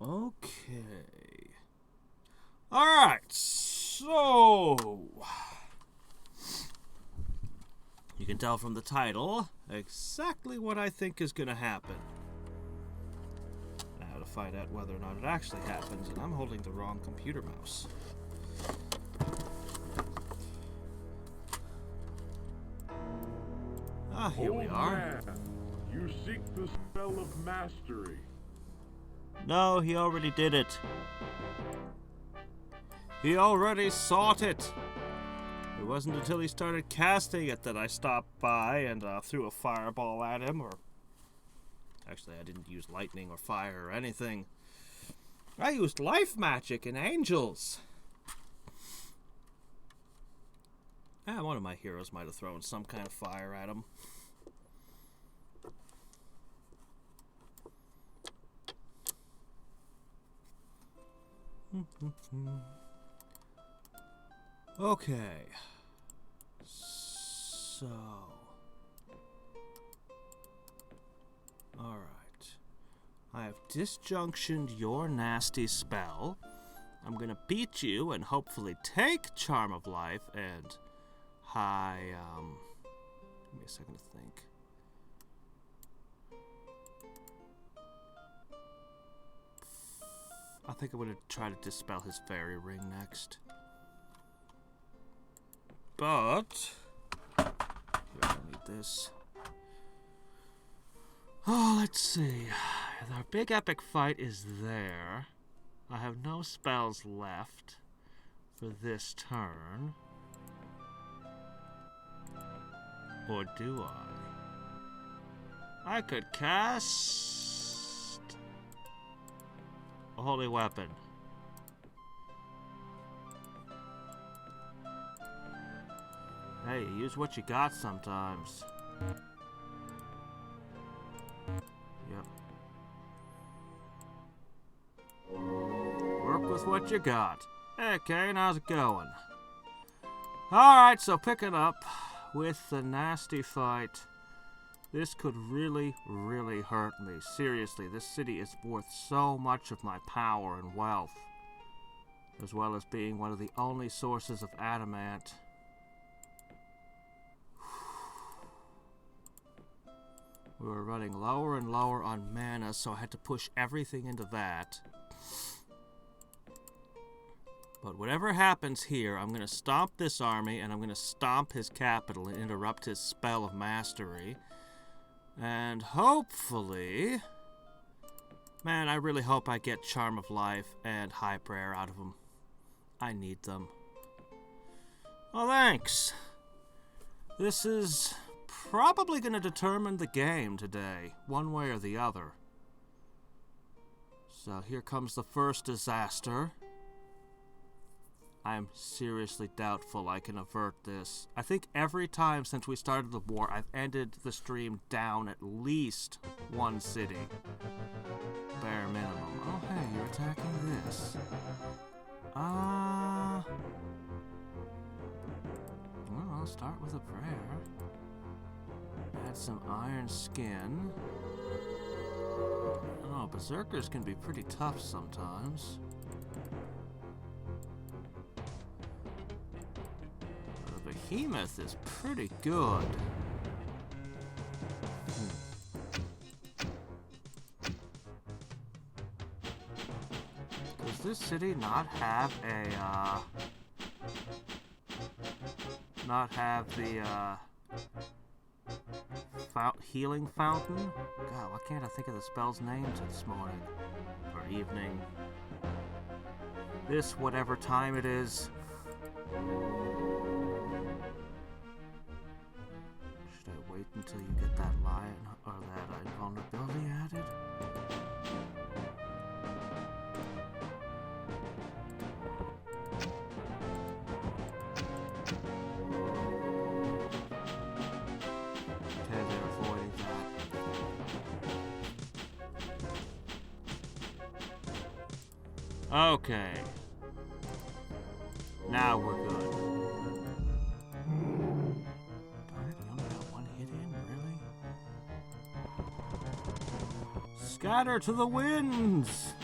Okay. Alright, so... You can tell from the title exactly what I think is going to happen. Now to find out whether or not it actually happens, and I'm holding the wrong computer mouse. Ah, here we are. Man, you seek the spell of mastery. No, he already did it. He already sought it. It wasn't until he started casting it that I stopped by and threw a fireball at him, or... Actually, I didn't use lightning or fire or anything. I used life magic and angels. One of my heroes might have thrown some kind of fire at him. Okay. So... Alright. I have disjunctioned your nasty spell. I'm gonna beat you and hopefully take Charm of Life and... Give me a second to think. I think I'm gonna try to dispel his fairy ring next. But... I don't need this. Oh, let's see. Our big epic fight is there. I have no spells left for this turn. Or do I? I could cast... a holy weapon. Hey, use what you got sometimes. Yep. Work with what you got. Hey, Kane, how's it going? Alright, so picking up with the nasty fight. This could really, really hurt me. Seriously, this city is worth so much of my power and wealth, as well as being one of the only sources of adamant. We were running lower and lower on mana, so I had to push everything into that. But whatever happens here, I'm going to stomp this army, and I'm going to stomp his capital and interrupt his spell of mastery. And hopefully... Man, I really hope I get Charm of Life and High Prayer out of him. I need them. Well, thanks. This is probably going to determine the game today, one way or the other. So here comes the first disaster. I am seriously doubtful I can avert this. I think every time since we started the war, I've ended the stream down at least one city. Bare minimum. Oh, hey, you're attacking this. Well, I'll start with a prayer. Add some iron skin. Oh, berserkers can be pretty tough sometimes. Behemoth is pretty good. Does this city not have a, healing fountain? God, why can't I think of the spell's names this morning? Or evening. This, whatever time it is. Should I wait until you get that lion or that invulnerability added? Okay, they're avoiding that. Okay. Now we're good. Scatter to the winds!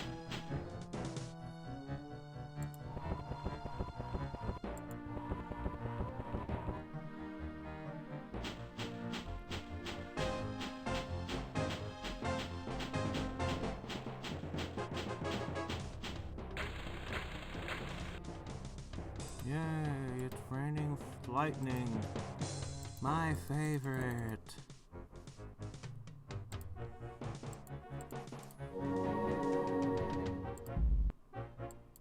Yay, it's raining lightning. My favorite.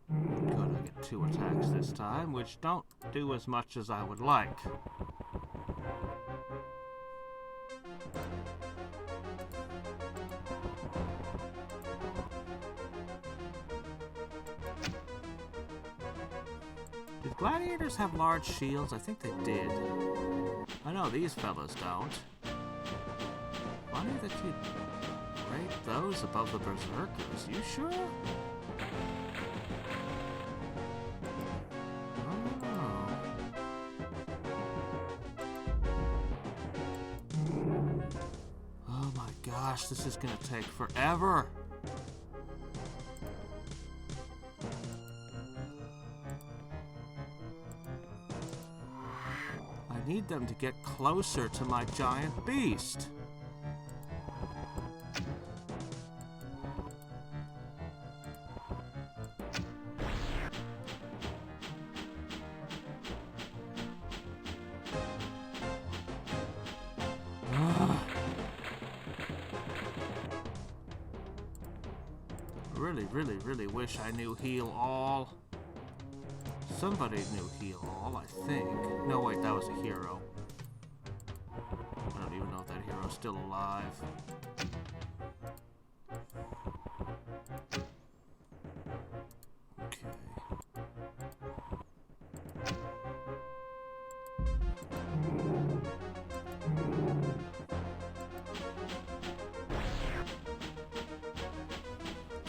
Good, I get 2 attacks this time, which don't do as much as I would like. Did gladiators have large shields? I think they did. I know these fellas don't. Funny that you'd rate those above the berserkers. You sure? Oh my gosh, this is gonna take forever. I need them to get closer to my giant beast. Really wish I knew heal all. Somebody knew heal all, I think. No, wait, that was a hero. I don't even know if that hero's still alive. Okay.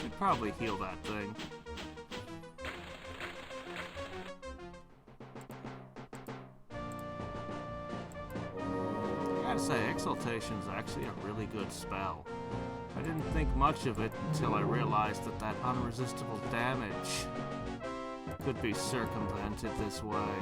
Should probably heal that thing. I gotta say, Exaltation is actually a really good spell. I didn't think much of it until I realized that that unresistible damage could be circumvented this way.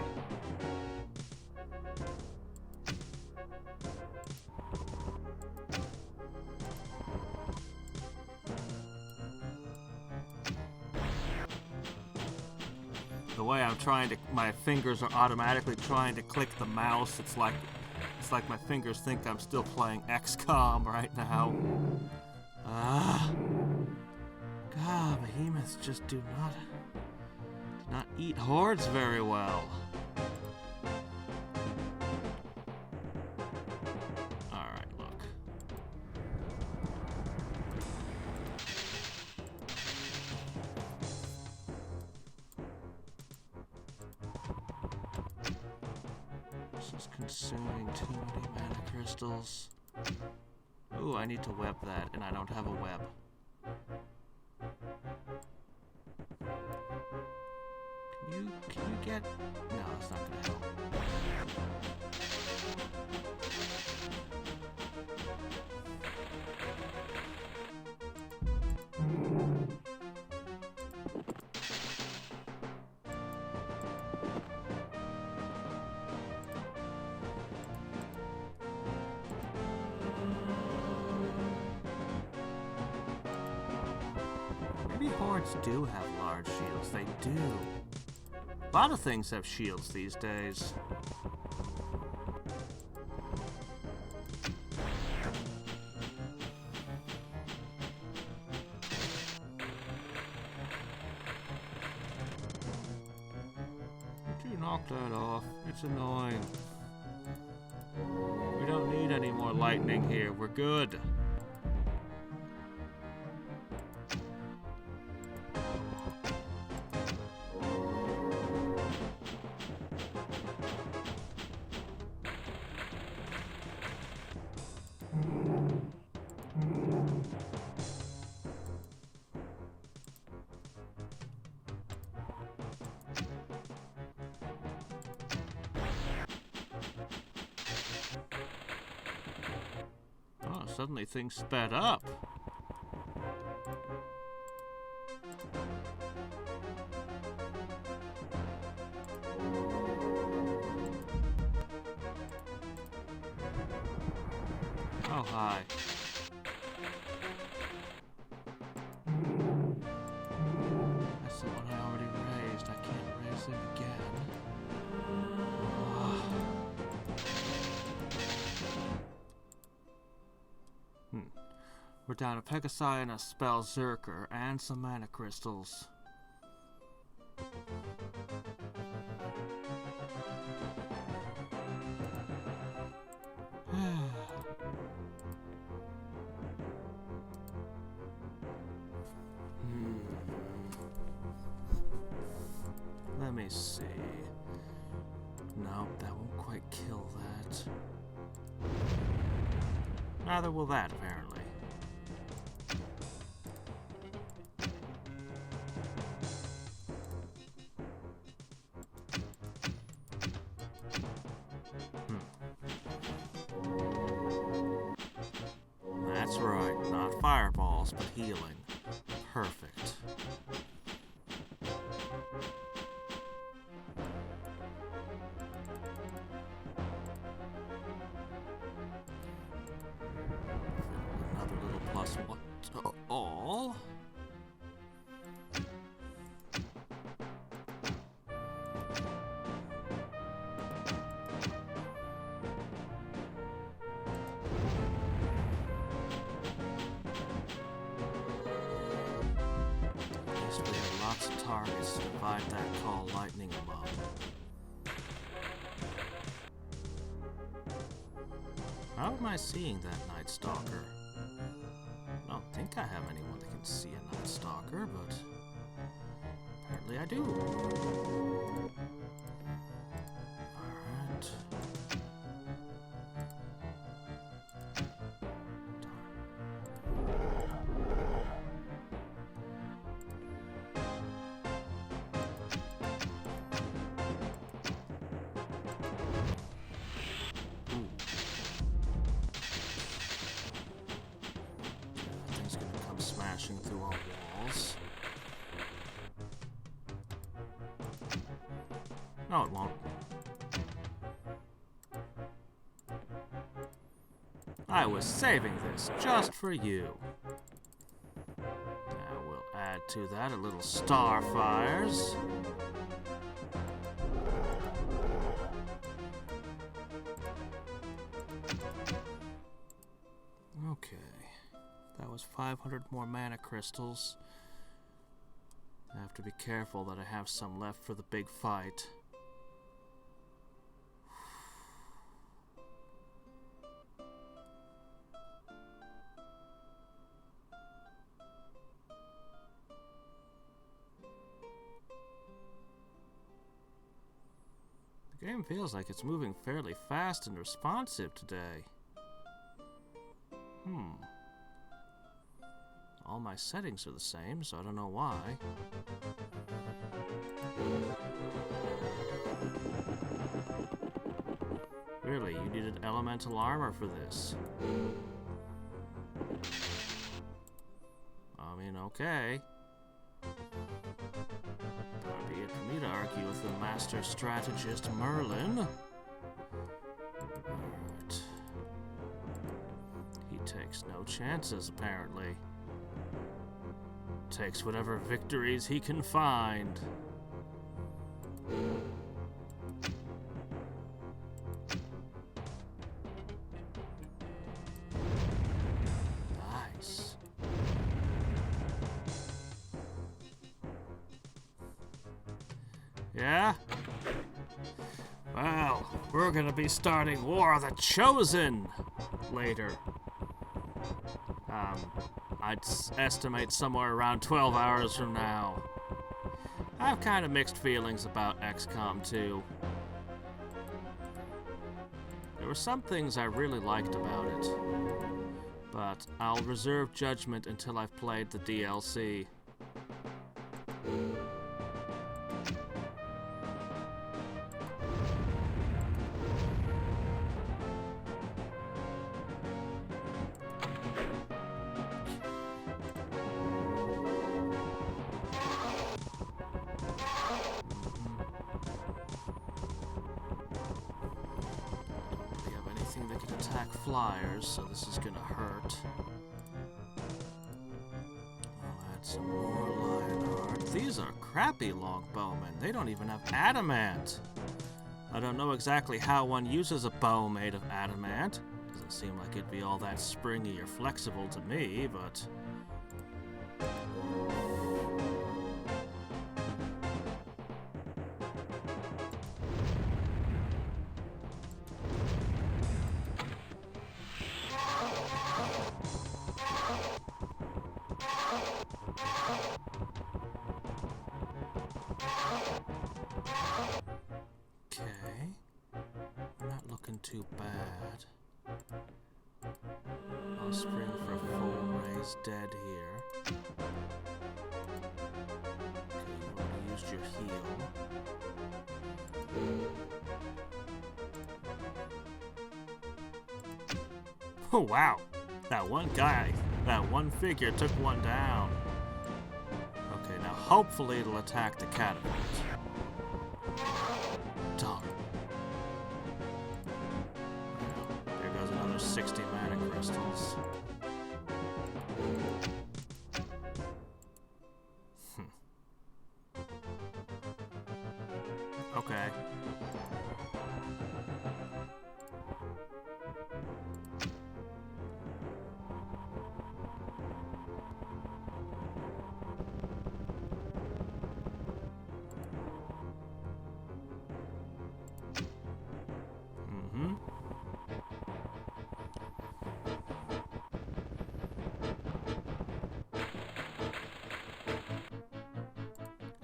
The way I'm trying to, my fingers are automatically trying to click the mouse. It's like my fingers think I'm still playing XCOM right now. God, behemoths just do not eat hordes very well. Alright, look. This is consuming too many mana crystals. Ooh, I need to web that, and I don't have a web. Can you get... No, it's not gonna help. Maybe hordes do have large shields. They do. A lot of things have shields these days. Would you knock that off? It's annoying. We don't need any more lightning here. We're good. Suddenly things sped up. Oh, hi. That's the one I already raised. I can't raise it again. We're down a Pegasi and a Spell Zerker and some mana crystals. Let me see. Nope, that won't quite kill that. Neither will that, apparently. That's right, not fireballs, but healing. Perfect. Another little +1 to all. We have lots of targets to divide that call lightning among. How am I seeing that Night Stalker? I don't think I have anyone that can see a Night Stalker, but apparently I do. Alright. Smashing through our walls. No, it won't. I was saving this just for you. Now we'll add to that a little starfires. Okay. That was 500 more mana crystals. I have to be careful that I have some left for the big fight. The game feels like it's moving fairly fast and responsive today. All my settings are the same, so I don't know why. Really, you needed elemental armor for this. I mean, okay. Far be it for me to argue with the master strategist Merlin. Alright. He takes no chances, apparently. Takes whatever victories he can find. Nice. Yeah? Well, we're gonna be starting War of the Chosen later. I'd estimate somewhere around 12 hours from now. I have kind of mixed feelings about XCOM 2. There were some things I really liked about it, but I'll reserve judgment until I've played the DLC. That can attack flyers, so this is gonna hurt. I'll add some more Lionheart. These are crappy longbowmen. They don't even have adamant. I don't know exactly how one uses a bow made of adamant. Doesn't seem like it'd be all that springy or flexible to me, but... Too bad. I'll spring for a full raise dead here. Okay, you already used your heal. Oh wow! That one guy, that one figure took one down. Okay, now hopefully it'll attack the catapult. Darn. 60 mana crystals. Okay.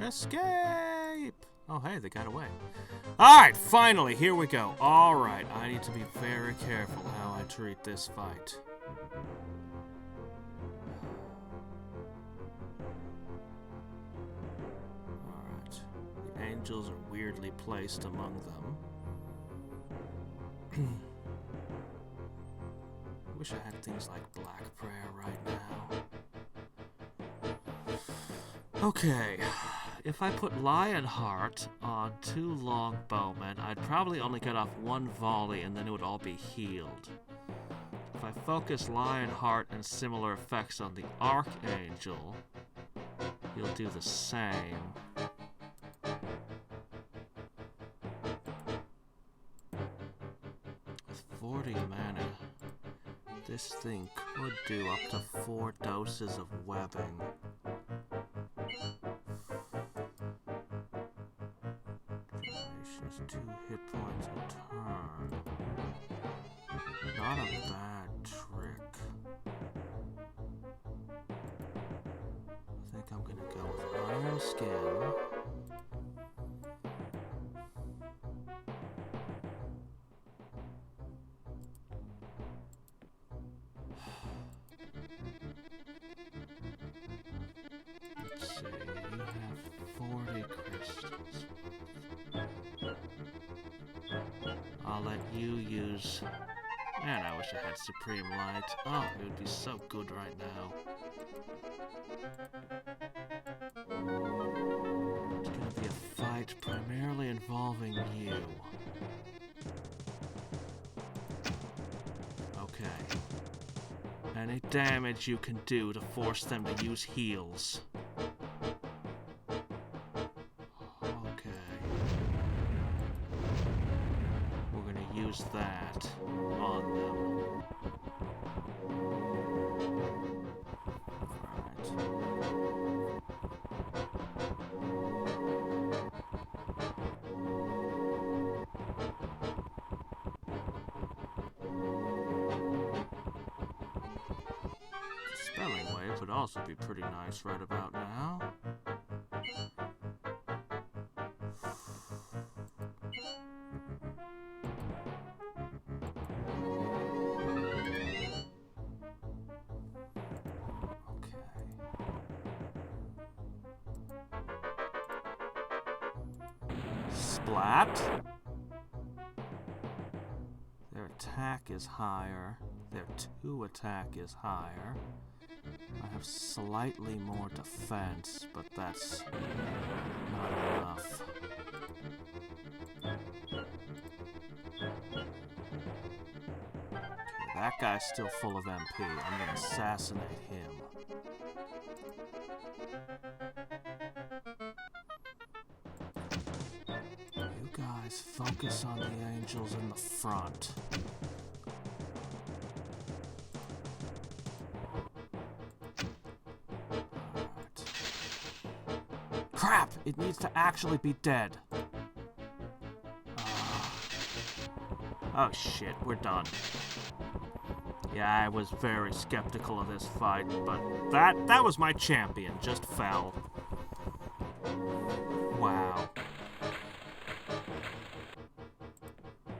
Escape! Oh, hey, they got away. Alright, finally, here we go. Alright, I need to be very careful how I treat this fight. Alright. The angels are weirdly placed among them. I wish I had things like Black Prayer right now. Okay. If I put Lionheart on 2 longbowmen, I'd probably only get off 1 volley and then it would all be healed. If I focus Lionheart and similar effects on the Archangel, he'll do the same. With 40 mana, this thing could do up to 4 doses of webbing. Just 2 hit points a turn. Not a bad trick. I think I'm gonna go with Iron Skin. Let's see, you have 40 crystals. I'll let you use... Man, I wish I had Supreme Light. Oh, it would be so good right now. It's gonna be a fight primarily involving you. Okay. Any damage you can do to force them to use heals. Use that on them. Spelling Wave would also be pretty nice right about now. Splat. Their attack is higher. Their 2 attack is higher. I have slightly more defense, but that's not enough. Okay, that guy's still full of MP. I'm gonna assassinate him. Focus on the angels in the front. crap! It needs to actually be dead. Oh shit, we're done. Yeah, I was very skeptical of this fight, but that was my champion, just fell. Wow.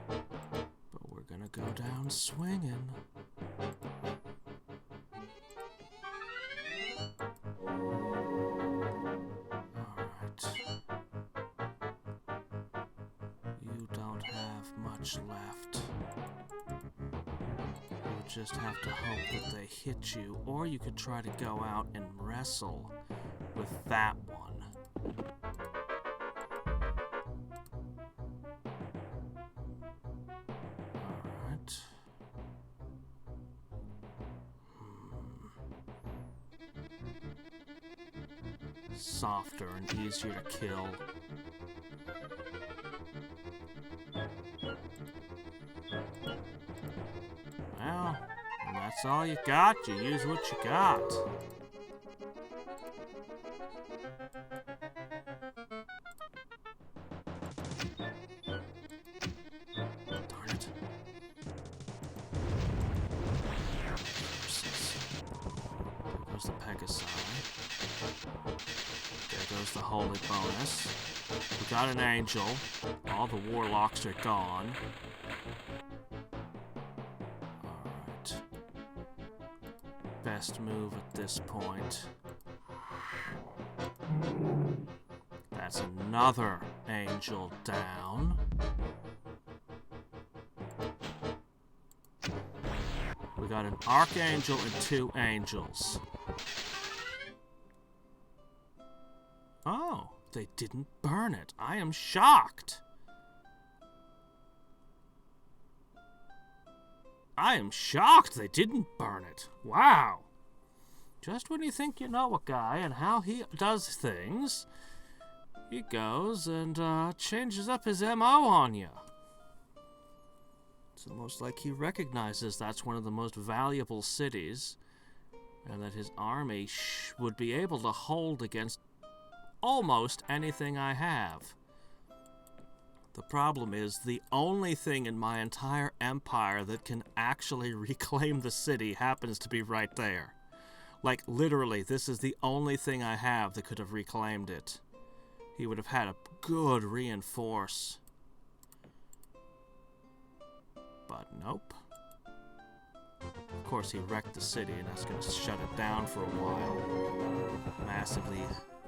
But we're gonna go down swinging. Alright. You don't have much left. You just have to hope that they hit you, or you could try to go out and wrestle with that one. Alright. Softer and easier to kill. Well, when that's all you got, you use what you got. Darn it. There goes the Pegasi. There goes the Holy Bonus. We got an Angel. All the Warlocks are gone. Alright. Best move at this point. That's another Angel down. We got an Archangel and 2 Angels. Oh, they didn't burn it. I am shocked. I am shocked they didn't burn it. Wow. Just when you think you know a guy and how he does things, he goes and changes up his MO on you. It's almost like he recognizes that's one of the most valuable cities, and that his army would be able to hold against almost anything I have. The problem is, the only thing in my entire empire that can actually reclaim the city happens to be right there. Like, literally, this is the only thing I have that could have reclaimed it. He would have had a good reinforce. But nope. Of course, he wrecked the city, and that's going to shut it down for a while. Massively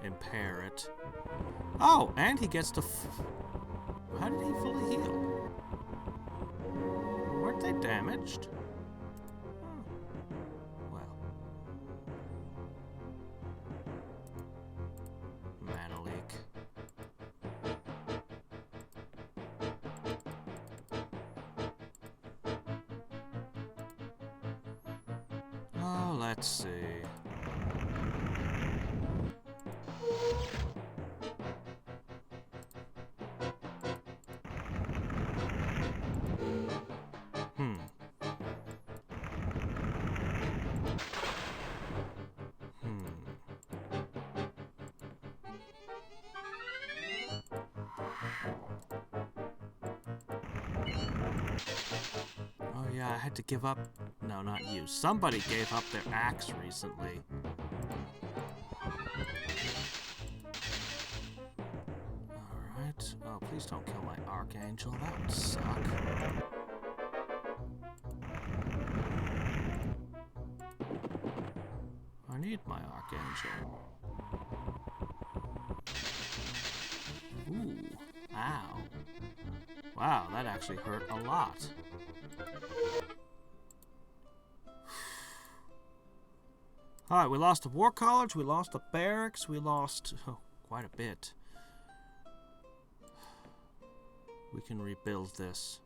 impair it. Oh, and he gets to... How did he fully heal? Weren't they damaged? Well. Mana leak. Oh, let's see. Oh yeah, I had to give up... No, not you. Somebody gave up their axe recently. Alright. Oh, please don't kill my Archangel. That would suck. I need my Archangel. Ooh. Ow. Wow, that actually hurt a lot. Alright, we lost the War College, we lost the barracks, we lost quite a bit. We can rebuild this.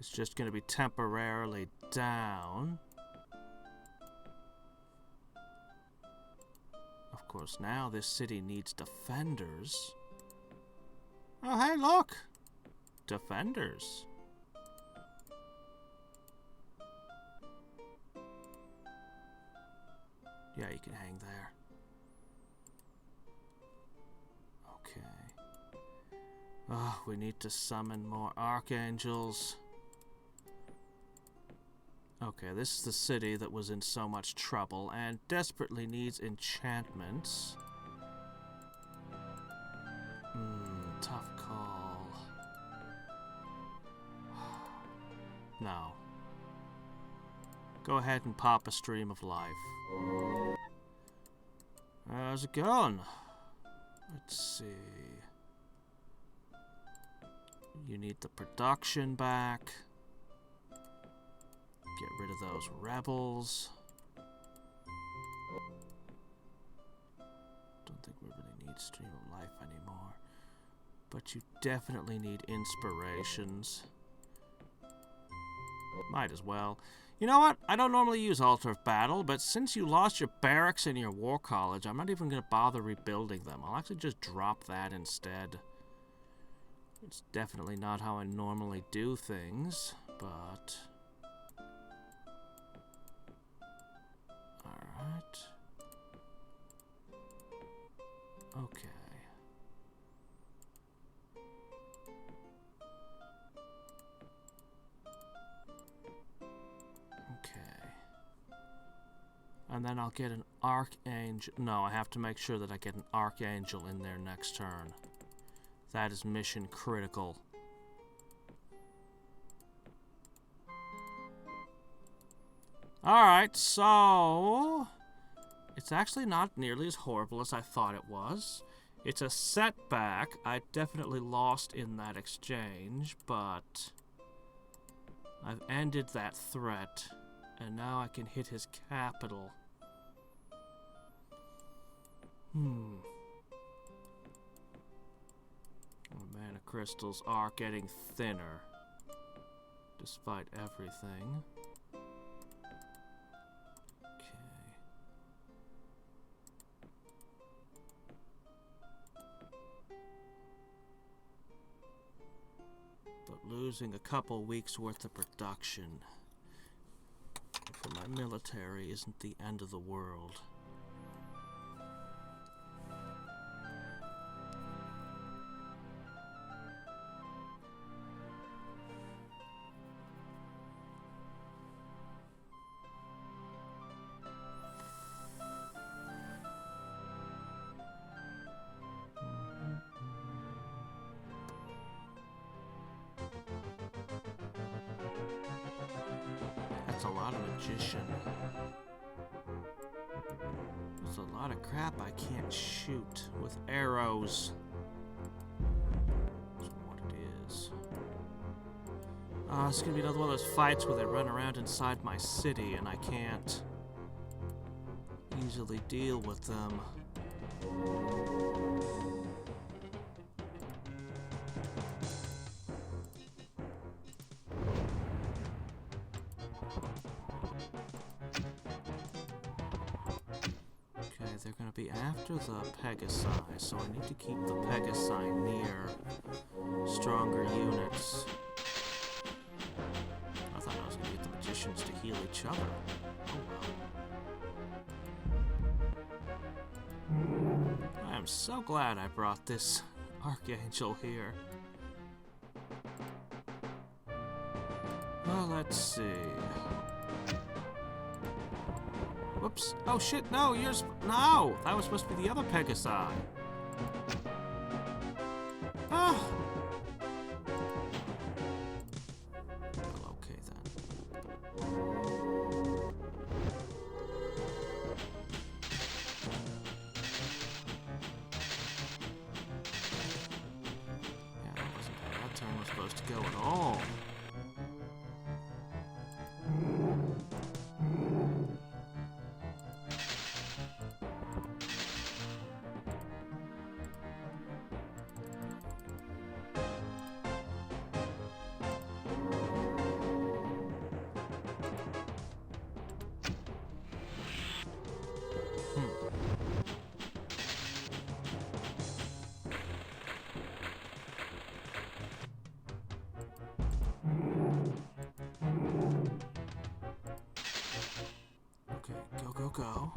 It's just going to be temporarily down. Of course, now this city needs defenders. Oh, hey, look! Defenders. Yeah, you can hang there. We need to summon more archangels. Okay, this is the city that was in so much trouble and desperately needs enchantments. Tough call. No. Go ahead and pop a stream of life. How's it going? Let's see. You need the production back. Get rid of those rebels. Don't think we really need stream of life anymore. But you definitely need inspirations. Might as well. You know what? I don't normally use Altar of Battle, but since you lost your barracks and your war college, I'm not even going to bother rebuilding them. I'll actually just drop that instead. It's definitely not how I normally do things, but... Alright. Okay. And then I'll get an archangel. No, I have to make sure that I get an archangel in there next turn. That is mission critical. Alright, so... It's actually not nearly as horrible as I thought it was. It's a setback. I definitely lost in that exchange, but... I've ended that threat. And now I can hit his capital. Mana crystals are getting thinner, despite everything. Okay. But losing a couple weeks worth of production for my military isn't the end of the world. That's a lot of magician. There's a lot of crap I can't shoot with arrows. That's what it is. It's gonna be another one of those fights where they run around inside my city and I can't easily deal with them. They're going to be after the Pegasi, so I need to keep the Pegasi near stronger units. I thought I was going to get the magicians to heal each other. Oh well. I am so glad I brought this Archangel here. Well, let's see. Whoops. Oh shit, no, no! That was supposed to be the other Pegasi. Ah! Well, okay then. Yeah, that wasn't how that turn was supposed to go at all. Go.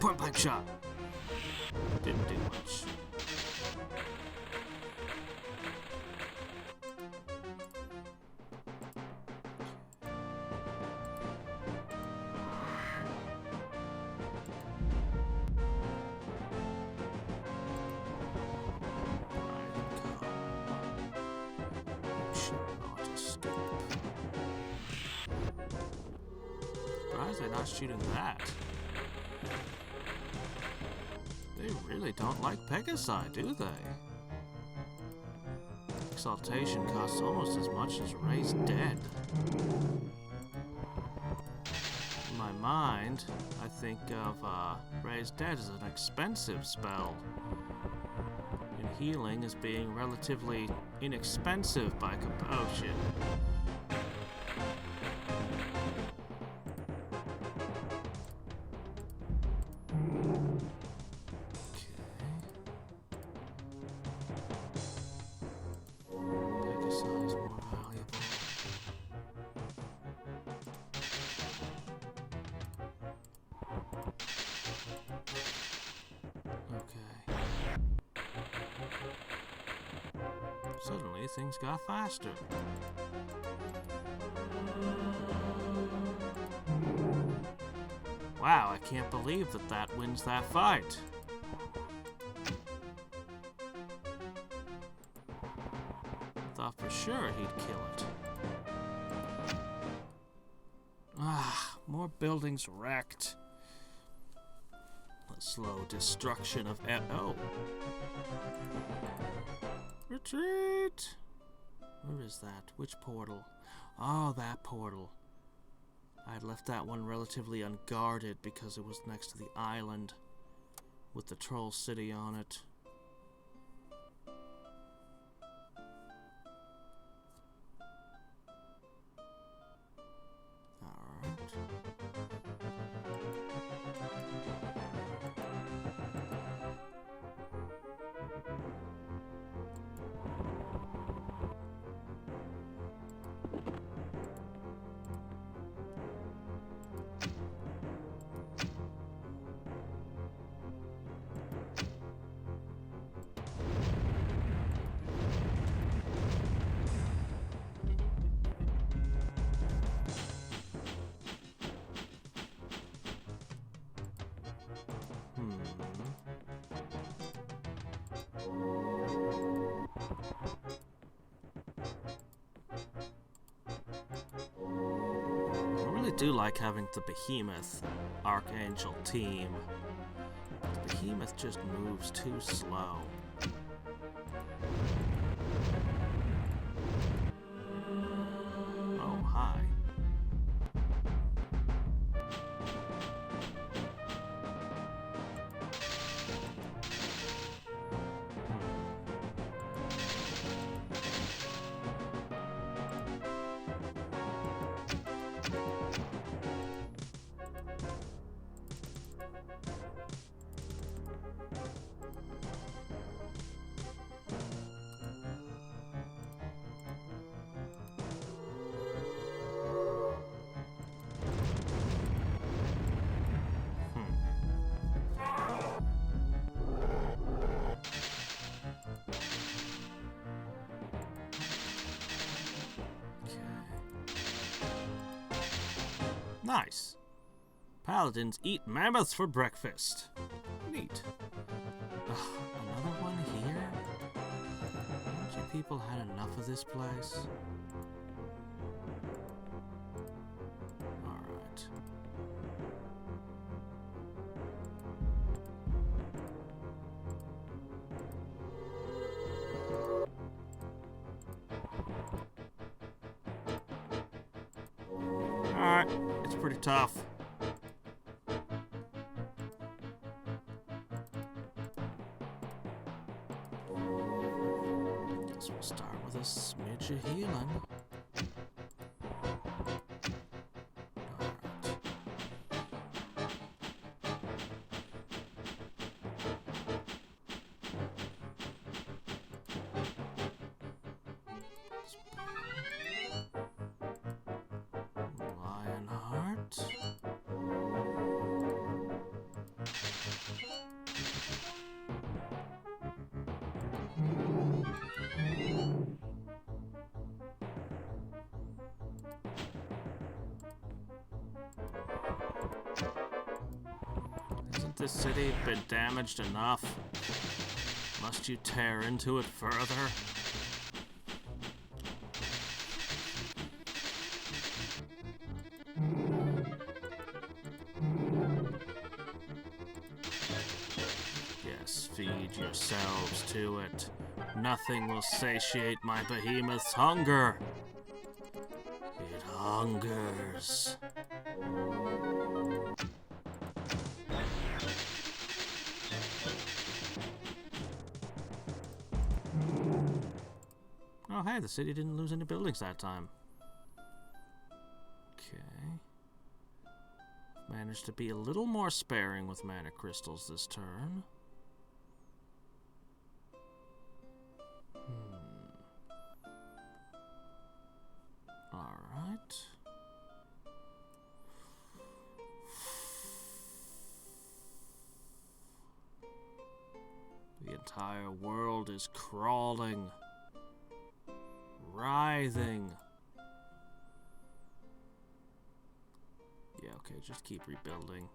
Point blank shot. Didn't do much. Surprised they're not shooting that. They really don't like Pegasi, do they? Exaltation costs almost as much as Raise Dead. In my mind, I think of Raise Dead as an expensive spell, and healing as being relatively inexpensive by oh shit. Suddenly, things got faster. Wow, I can't believe that that wins that fight. I thought for sure he'd kill it. Ah, more buildings wrecked. The slow destruction of oh. Retreat! Where is that? Which portal? Oh, that portal. I had left that one relatively unguarded because it was next to the island with the troll city on it. Alright. I do like having the Behemoth Archangel team. The Behemoth just moves too slow. Oh, hi. Nice. Paladins eat mammoths for breakfast. Neat. Another one here? Haven't you people had enough of this place? Alright. Alright, it's pretty tough. Guess we'll start with a smidge of healing. this city been damaged enough? Must you tear into it further? Yes, feed yourselves to it. Nothing will satiate my behemoth's hunger. It hungers. Oh, hey, the city didn't lose any buildings that time. Okay. Managed to be a little more sparing with mana crystals this turn. Alright. The entire world is crawling, writhing. Yeah, okay, just keep rebuilding.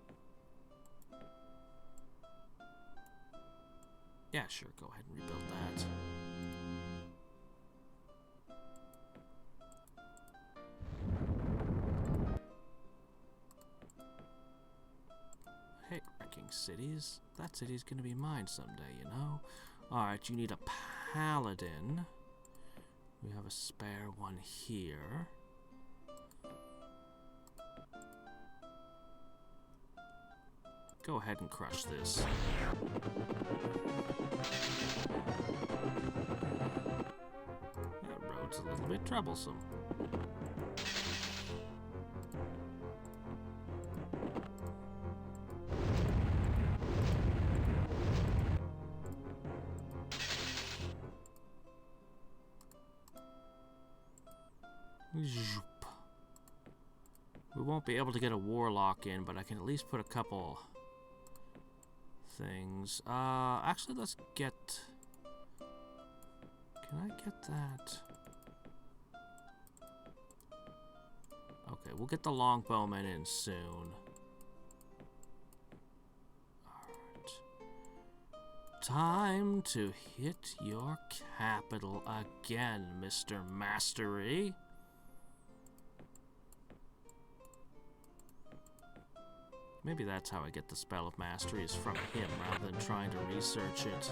Yeah, sure, go ahead and rebuild that. Hate wrecking cities. That city's gonna be mine someday, you know? Alright, you need a paladin. We have a spare one here. Go ahead and crush this. That road's a little bit troublesome. We won't be able to get a warlock in, but I can at least put a couple things. Actually, let's get... Can I get that? Okay, we'll get the longbowmen in soon. Alright. Time to hit your capital again, Mr. Mastery. Maybe that's how I get the spell of mastery, is from him rather than trying to research it.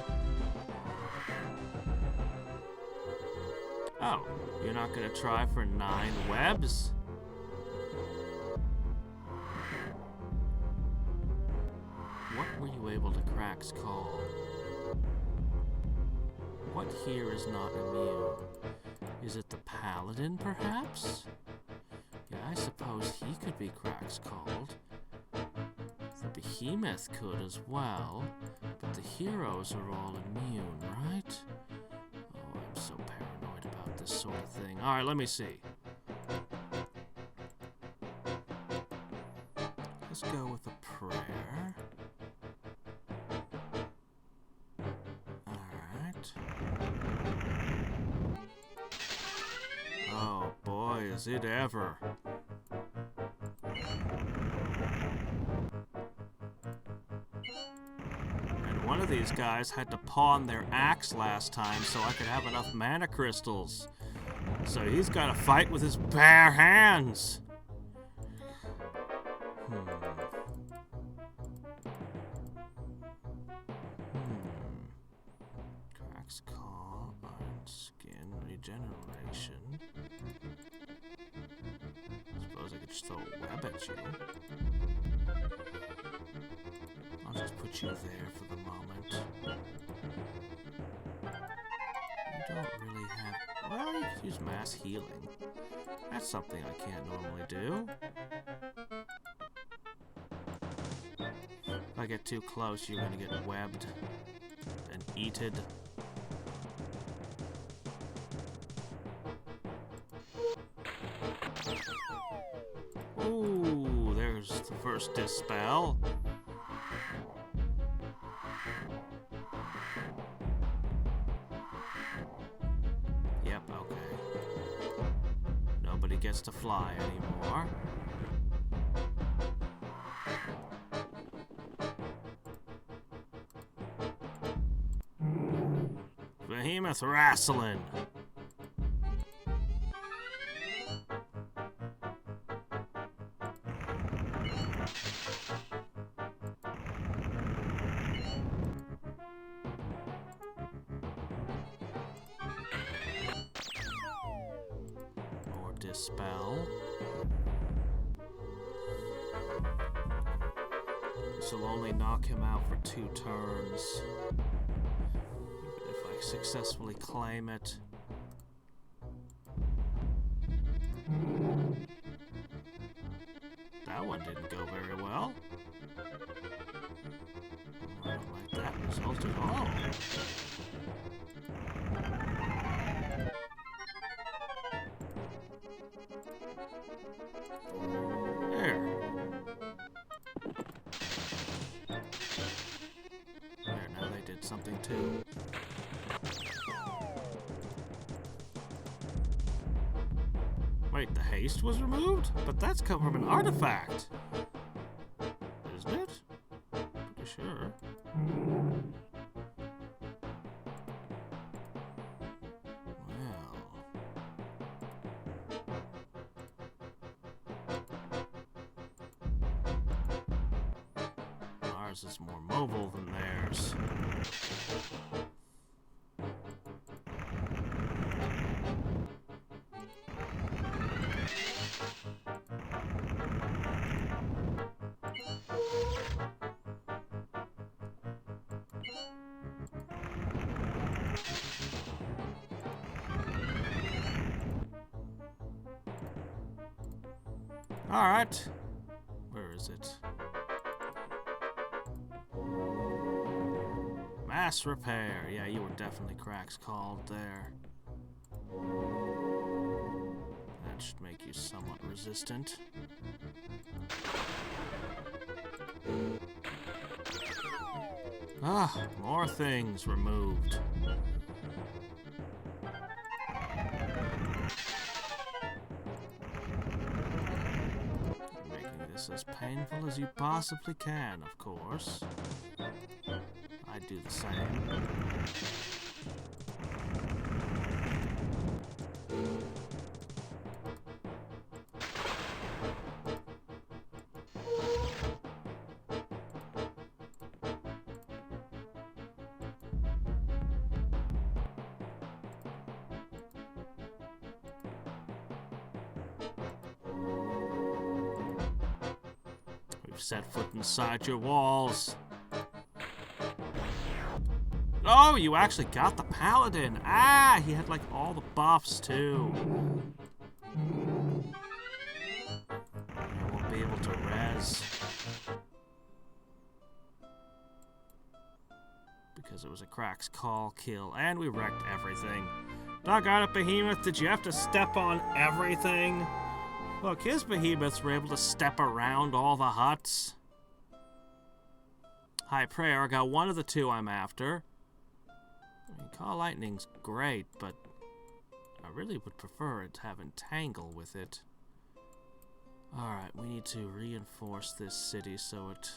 Oh, you're not gonna try for 9 webs? What were you able to crack's call? What here is not immune? Is it the paladin, perhaps? Yeah, I suppose he could be crack's called. The behemoth could as well, but the heroes are all immune, right? Oh, I'm so paranoid about this sort of thing. Alright, let me see. Let's go with a prayer. Alright. Oh boy, is it ever. One of these guys had to pawn their axe last time so I could have enough mana crystals. So he's got to fight with his bare hands. Crack's Call, Iron Skin, Regeneration. I suppose I could just throw a web at you. I'll just put you there for the moment. You don't really have... Well, you could use mass healing. That's something I can't normally do. If I get too close, you're gonna get webbed and eated. Ooh, there's the first dispel. Yep, okay. Nobody gets to fly anymore. behemoth wrestling. Or dispel. This will only knock him out for 2 turns. Even if I successfully claim it. That one didn't go very well. I don't like that result at all. There. There, now they did something too. Wait, the haste was removed? But that's come from an artifact. Isn't it? Pretty sure. Well. Ours is more mobile than theirs. Alright. Where is it? Mass repair. Yeah, you were definitely cracks called there. That should make you somewhat resistant. Ah, more things removed. This as painful as you possibly can, of course. I do the same. Set foot inside your walls. Oh, you actually got the paladin. Ah, he had like all the buffs too. I won't be able to res. Because it was a cracks call kill and we wrecked everything. Doggone it, Behemoth, did you have to step on everything? Look, his behemoths were able to step around all the huts. High Prayer, I got one of the 2 I'm after. I mean, Call Lightning's great, but I really would prefer it to have Entangle with it. Alright, we need to reinforce this city so it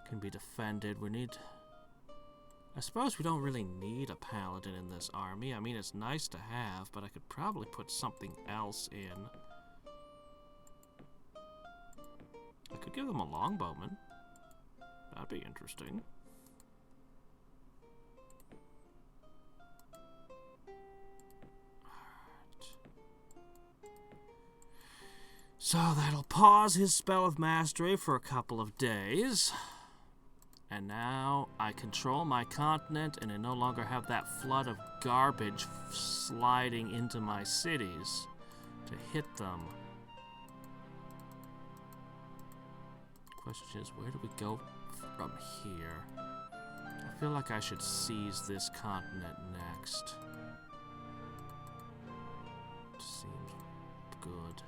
can be defended. We need... I suppose we don't really need a paladin in this army. I mean, it's nice to have, but I could probably put something else in. I could give them a longbowman. That'd be interesting. Alright. So that'll pause his spell of mastery for a couple of days. And now I control my continent and I no longer have that flood of garbage sliding into my cities to hit them. Question is, where do we go from here? I feel like I should seize this continent next. Seems good.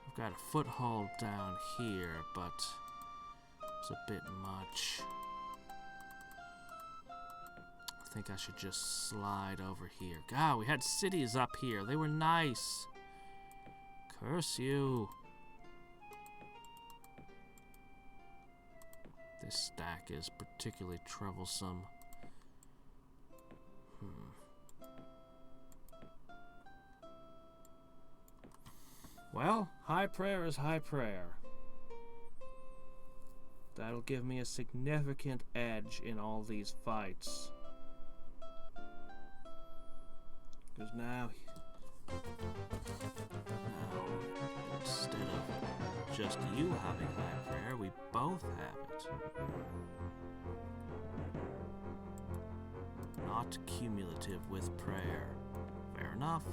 I've got a foothold down here, but it's a bit much. I think I should just slide over here. God, we had cities up here. They were nice. Curse you. This stack is particularly troublesome. Well, high prayer is high prayer. That'll give me a significant edge in all these fights. Because now, instead of just you having high prayer, we both have it. Not cumulative with prayer. Fair enough.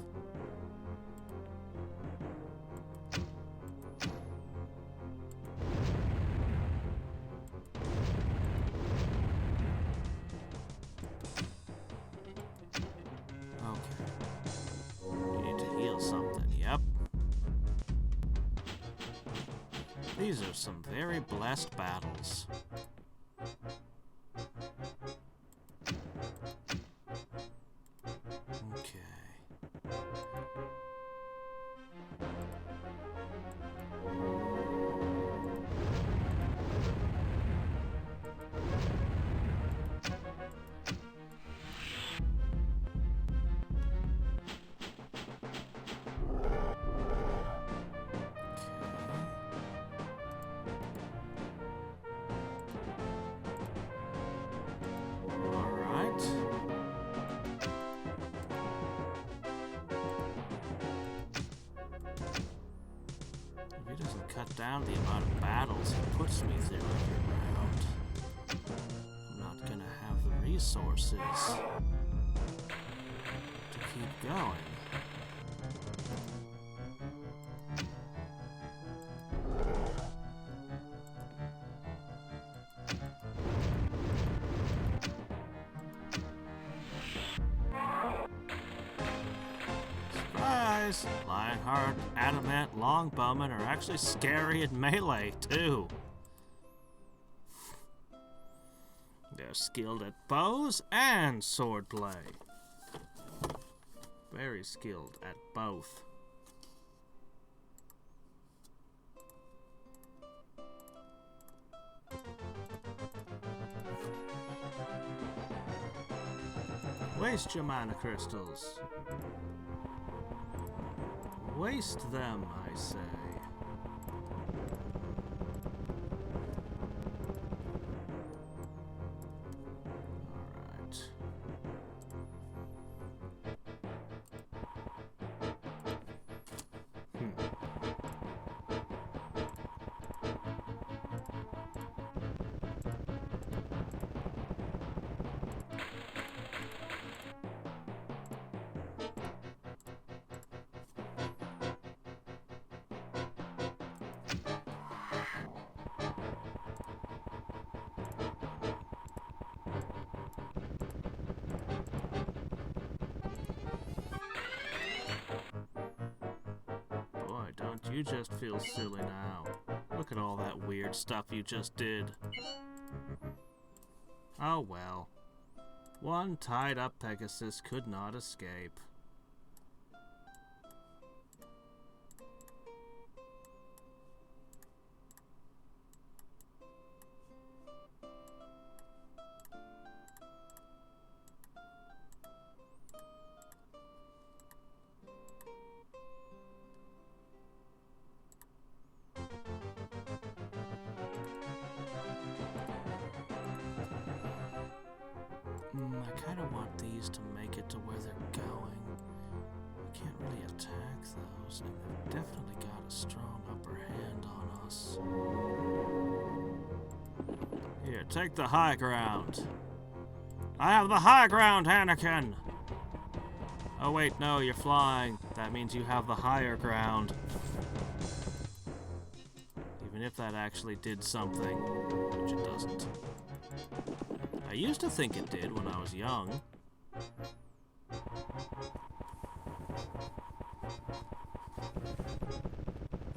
These are some very blessed battles. Okay. Cut down the amount of battles he puts me through every round. I'm not gonna have the resources to keep going. Lionheart, Adamant, Longbowman are actually scary in melee, too. They're skilled at bows and swordplay. Very skilled at both. Waste your mana crystals. Waste them, I say. Alright. You just feel silly now. Look at all that weird stuff you just did. Oh well. One tied-up Pegasus could not escape. I kind of want these to make it to where they're going. We can't really attack those, and they've definitely got a strong upper hand on us. Here, take the high ground. I have the high ground, Anakin! Oh wait, no, you're flying. That means you have the higher ground. Even if that actually did something, which it doesn't. I used to think it did when I was young.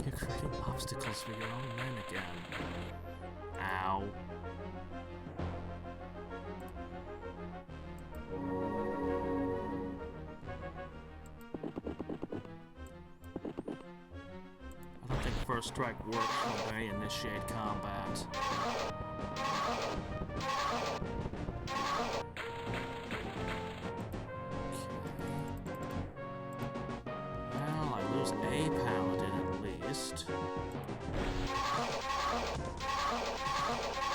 You're creating obstacles for your own men again. Ow. I don't think First Strike works when they initiate combat. there's a paladin at least.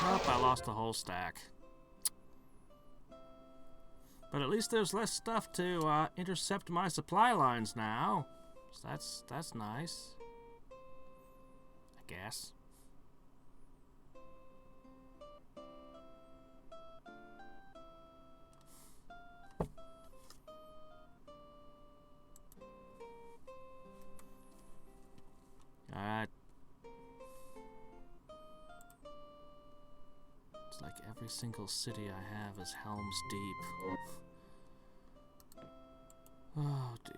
Nope, I lost the whole stack. But at least there's less stuff to intercept my supply lines now. So that's nice. I guess. Alright. It's like every single city I have is Helm's Deep. Oh dear.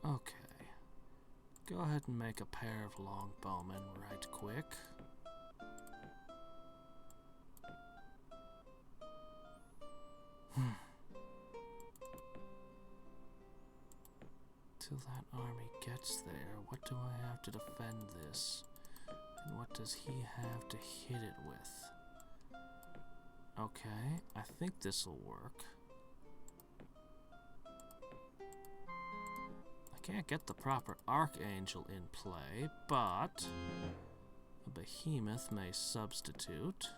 Okay. Go ahead and make a pair of longbowmen right quick. Till that army gets there, what do I have to defend this? And what does he have to hit it with? Okay, I think this'll work. I can't get the proper Archangel in play, but a behemoth may substitute.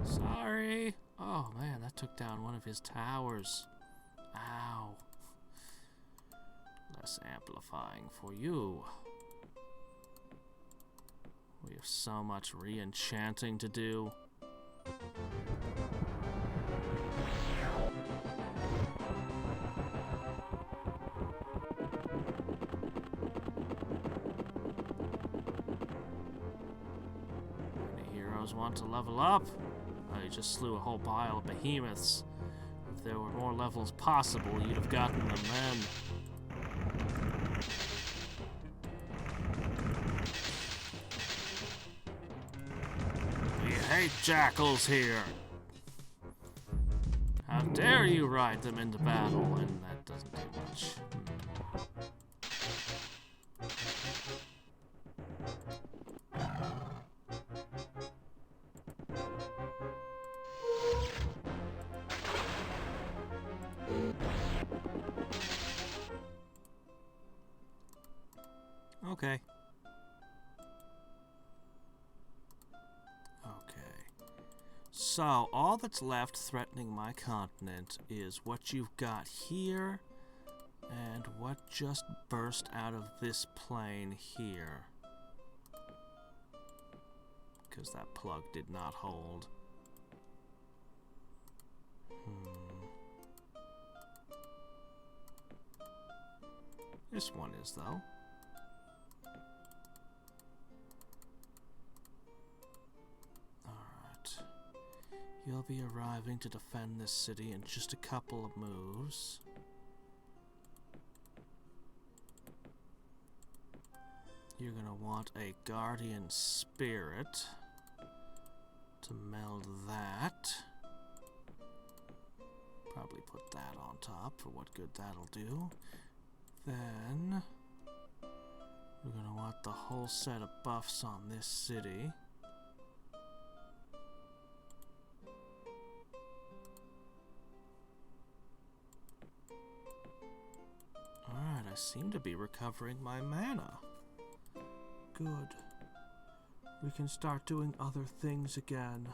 Sorry! Oh man, that took down one of his towers. Ow. Less amplifying for you. We have so much re-enchanting to do. Any heroes want to level up? Oh, you just slew a whole pile of behemoths. If there were more levels possible, you'd have gotten them then. We hate jackals here. How dare you ride them into battle? And that doesn't do much. Okay. So, all that's left threatening my continent is what you've got here and what just burst out of this plane here. Because that plug did not hold. This one is, though. You'll be arriving to defend this city in just a couple of moves. You're gonna want a guardian spirit to meld that. Probably put that on top for what good that'll do. Then we're gonna want the whole set of buffs on this city. I seem to be recovering my mana. Good. We can start doing other things again.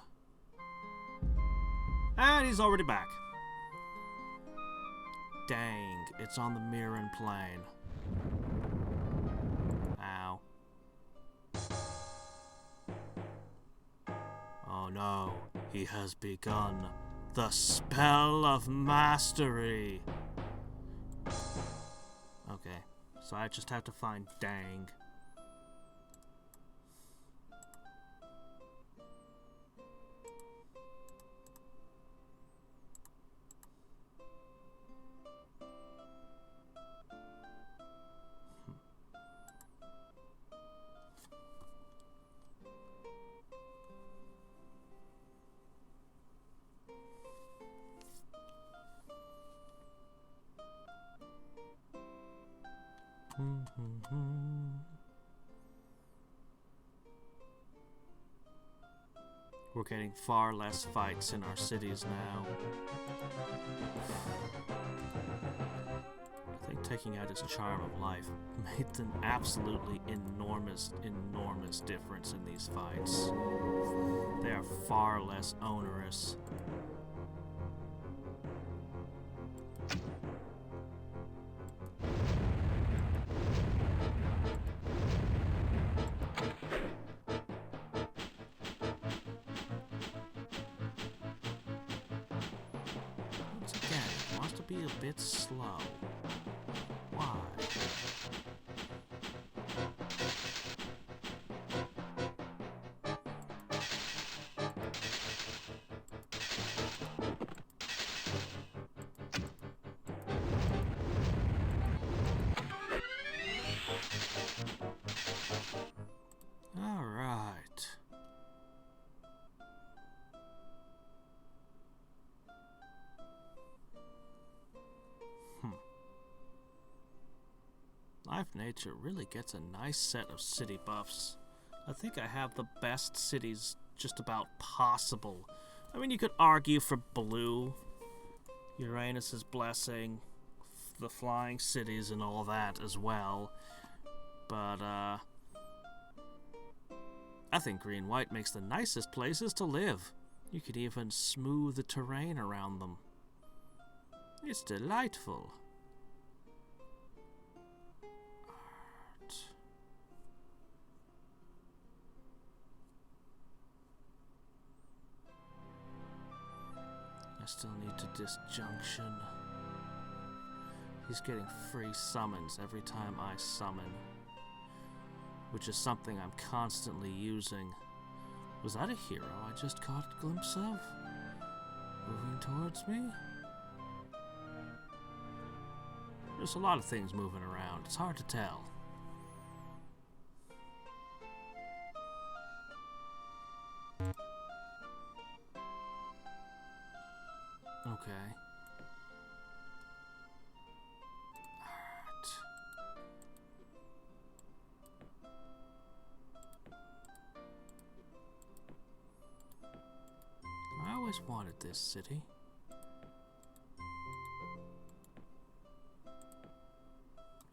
And he's already back. Dang, it's on the Mirren plane. Ow. Oh no, he has begun the spell of mastery. Okay, so I just have to find Dang. We're getting far less fights in our cities now. I think taking out his charm of life made an absolutely enormous difference in these fights. They are far less onerous. Be a bit slow. Why? All right. Life Nature really gets a nice set of city buffs. I think I have the best cities just about possible. I mean, you could argue for blue, Uranus's blessing, the flying cities and all that as well. But, I think green-white makes the nicest places to live. You could even smooth the terrain around them. It's delightful. I still need to disjunction. He's getting free summons every time I summon, which is something I'm constantly using. Was that a hero I just caught a glimpse of? Moving towards me? There's a lot of things moving around. It's hard to tell. Okay. Alright. I always wanted this city.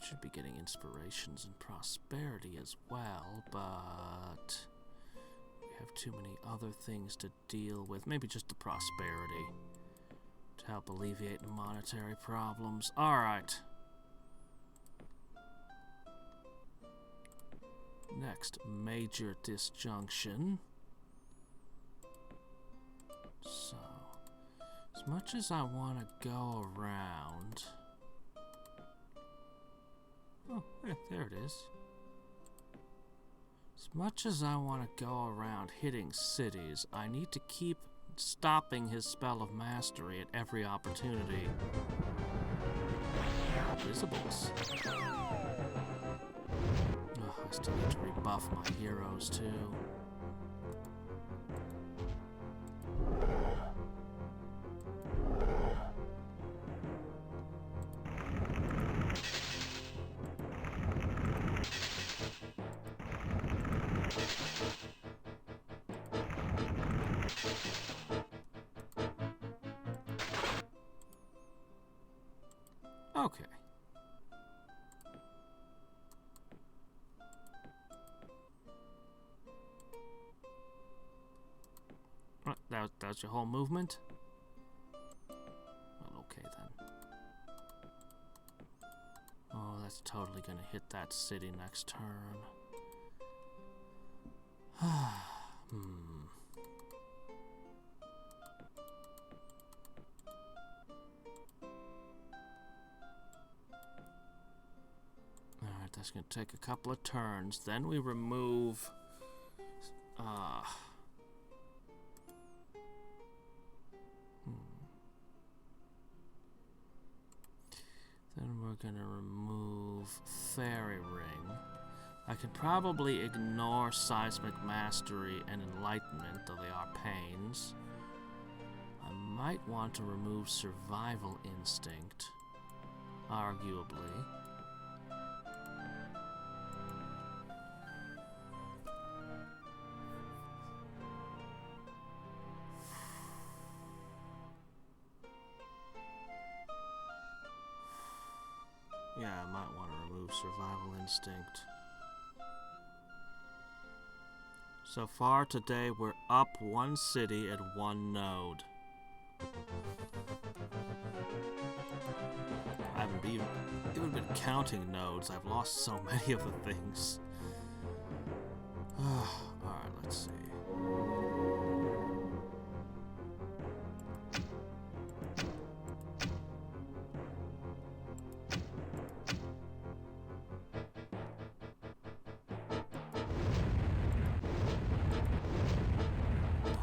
Should be getting inspirations and prosperity as well, but we have too many other things to deal with. Maybe just the prosperity to help alleviate the monetary problems. Alright. Next, major disjunction. So, as much as I want to go around... Oh, yeah, there it is. As much as I want to go around hitting cities, I need to keep stopping his spell of mastery at every opportunity. Visibles. Oh, I still need to rebuff my heroes too. Okay. That was your whole movement? Well, okay then. Oh, that's totally gonna hit that city next turn. Alright, that's gonna take a couple of turns. Then we remove... Then we're gonna remove Fairy Ring. I could probably ignore Seismic Mastery and Enlightenment, though they are pains. I might want to remove Survival Instinct, arguably. Yeah, I might want to remove survival instinct. So far today, we're up 1 city and 1 node. I haven't even been counting nodes. I've lost so many of the things. Alright, let's see.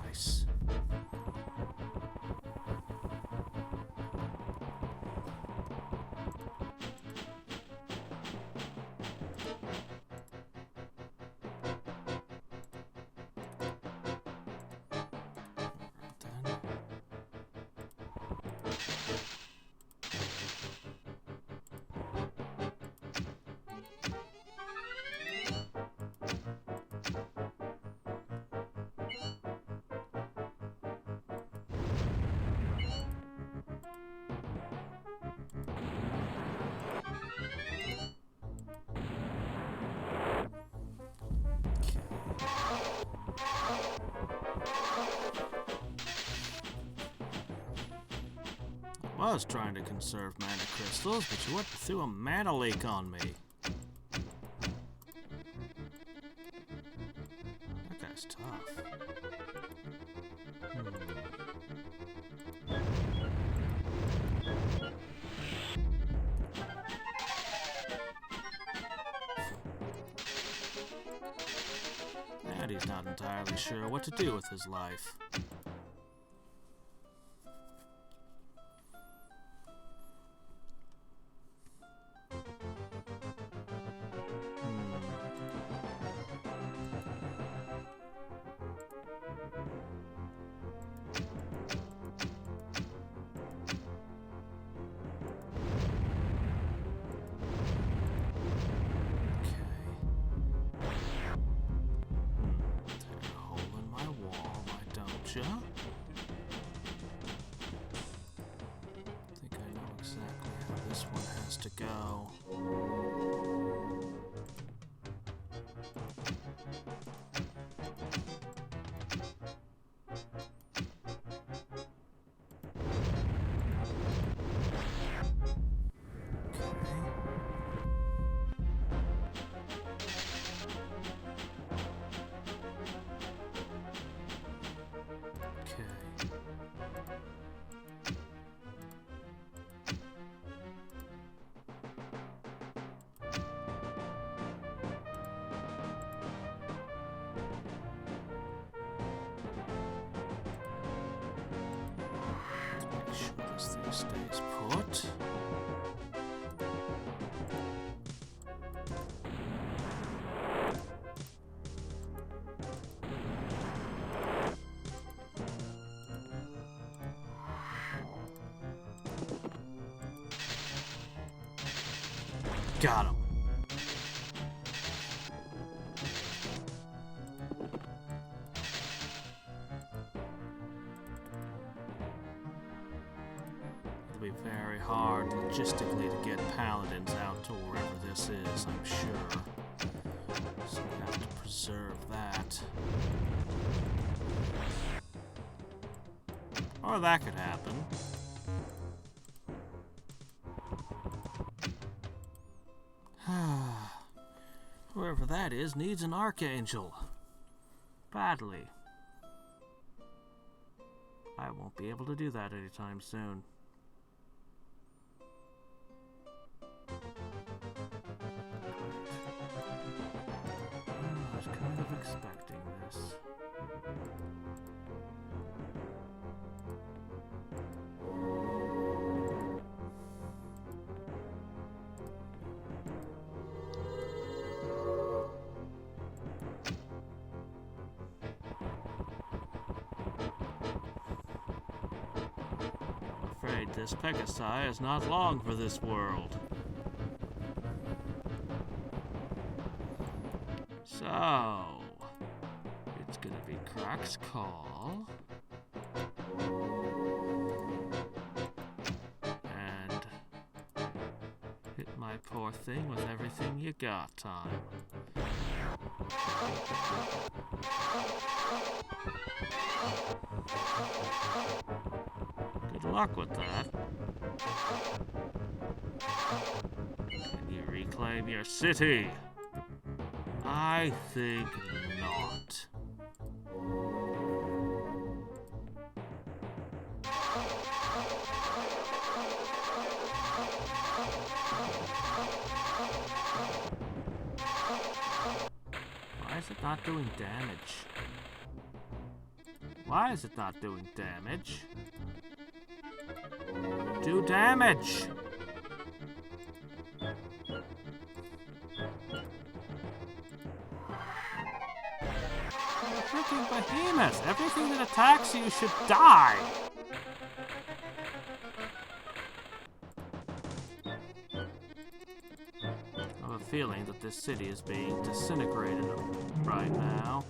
Nice. I was trying to conserve mana crystals, but you threw a mana leak on me. That guy's tough. And he's not entirely sure what to do with his life. I think I know exactly how this one has to go. This thing stays put. Got him. It'll be very hard logistically to get paladins out to wherever this is, I'm sure. So we have to preserve that. Or that could happen. Whoever that is needs an archangel. Badly. I won't be able to do that anytime soon. I was kind of expecting this. This Pegasi is not long for this world. So, it's gonna be Croc's call. And hit my sure thing with everything you got, Time. Good luck with that. Can you reclaim your city? I think not. Why is it not doing damage? Why is it not doing damage? Do damage! Freaking behemoth! Everything that attacks you should die! I have a feeling that this city is being disintegrated right now.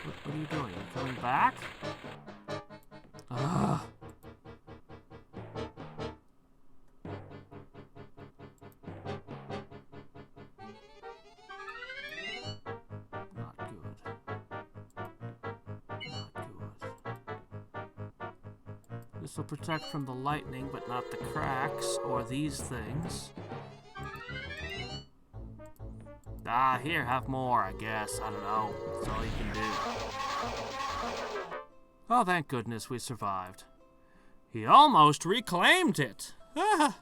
What are you doing? You coming back? Ugh. Not good. Not good. This will protect from the lightning, but not the cracks or these things. Ah, here, have more, I guess. I don't know. That's all you can do. Oh, thank goodness we survived. He almost reclaimed it. Ah.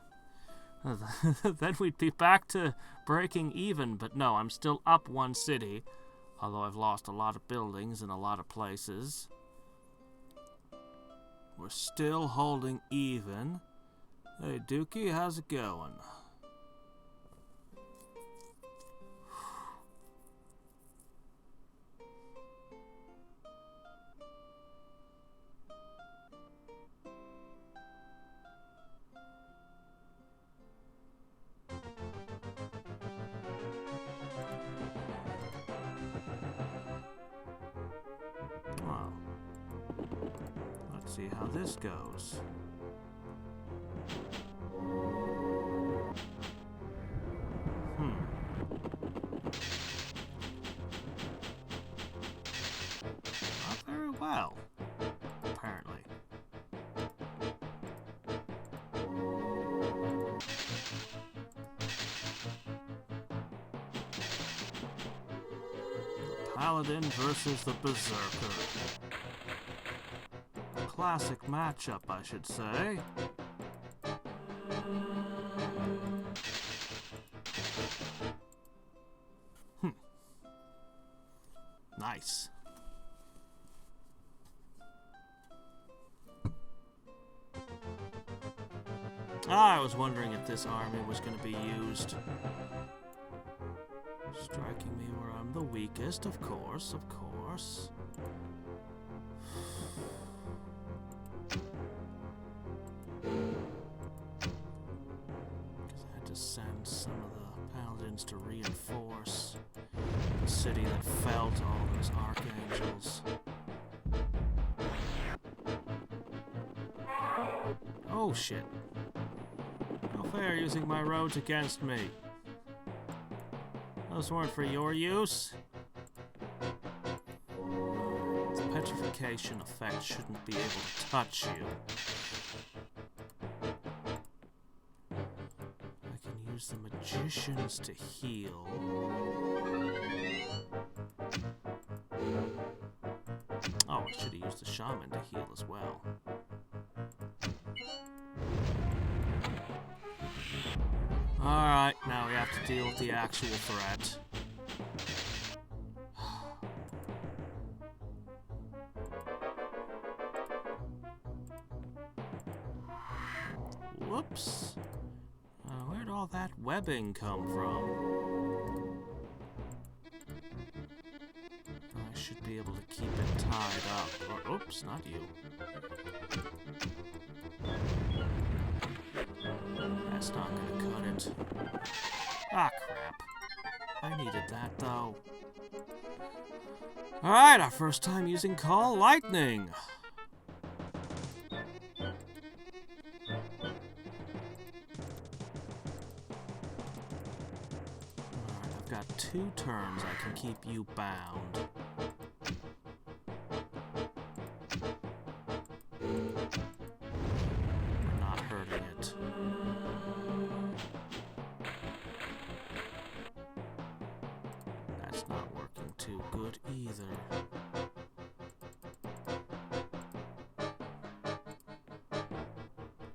Then we'd be back to breaking even, but no, I'm still up one city. Although I've lost a lot of buildings in a lot of places. We're still holding even. Hey, Dookie, how's it going? Wow. Let's see how this goes. Not very well, apparently. The Paladin versus the Berserker. Classic matchup, I should say. Nice. I was wondering if this army was going to be used. Striking me where I'm the weakest, of course, of course. Because I had to send some of the paladins to reinforce the city that fell to all those archangels. Oh shit. No fair using my roads against me. Those weren't for your use. The petrification effect shouldn't be able to touch you. I can use the magicians to heal. Oh, I should have used the shaman to heal as well. Alright, now we have to deal with the actual threat. Whoops. Where'd all that webbing come from? I should be able to keep it tied up. Or, oops, not you. That's not gonna cut it. Ah, crap. I needed that, though. Alright, our first time using Call Lightning. Alright, I've got 2 turns I can keep you bound. We're not hurting it. That's not working too good either.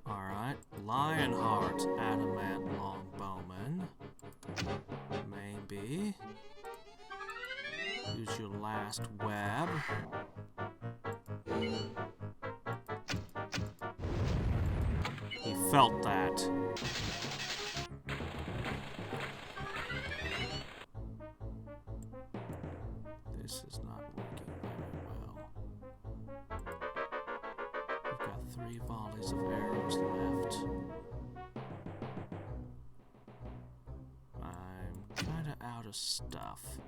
Alright, Lionheart, Adamant Longbowman. Maybe. Use your last web. He felt that. This is not working very well. We've got 3 volleys of arrows left. I'm kinda out of stuff.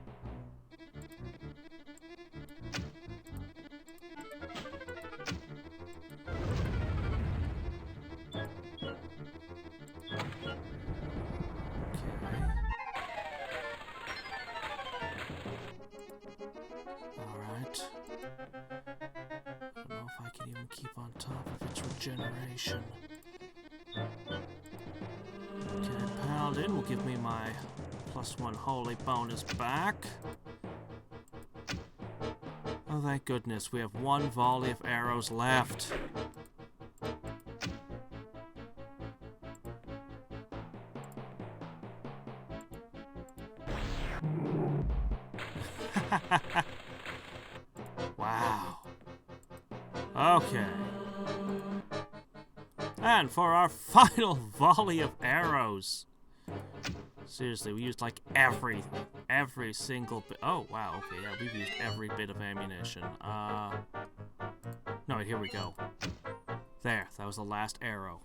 Alright. I don't know if I can even keep on top of its regeneration. Okay, Paladin will give me my +1 holy bonus back. Oh, thank goodness, we have 1 volley of arrows left. Wow. Okay. And for our final volley of arrows. Seriously, we used like every single bit. Oh, wow, okay, yeah, we've used every bit of ammunition. No, wait, here we go. There, that was the last arrow.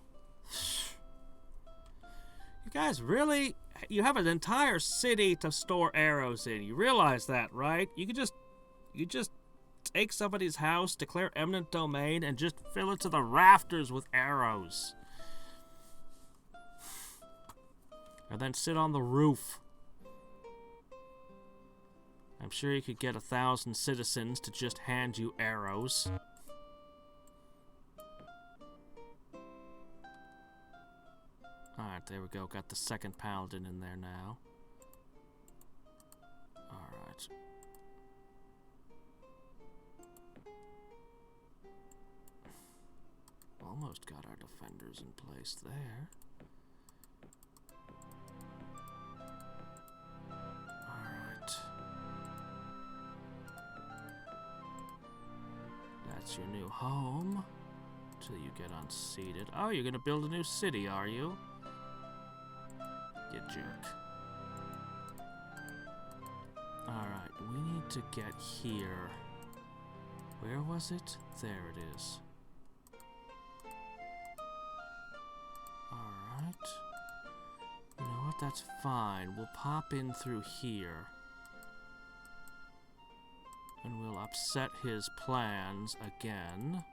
You guys really, you have an entire city to store arrows in. You realize that, right? You just take somebody's house, declare eminent domain, and just fill it to the rafters with arrows. And then sit on the roof. I'm sure you could get 1,000 citizens to just hand you arrows. Alright, there we go. Got the second paladin in there now. Alright. Almost got our defenders in place there. Alright. That's your new home. Till you get unseated. Oh, you're gonna build a new city, are you? You jerk. Alright, we need to get here. Where was it? There it is. Alright. You know what? That's fine. We'll pop in through here. And we'll upset his plans again.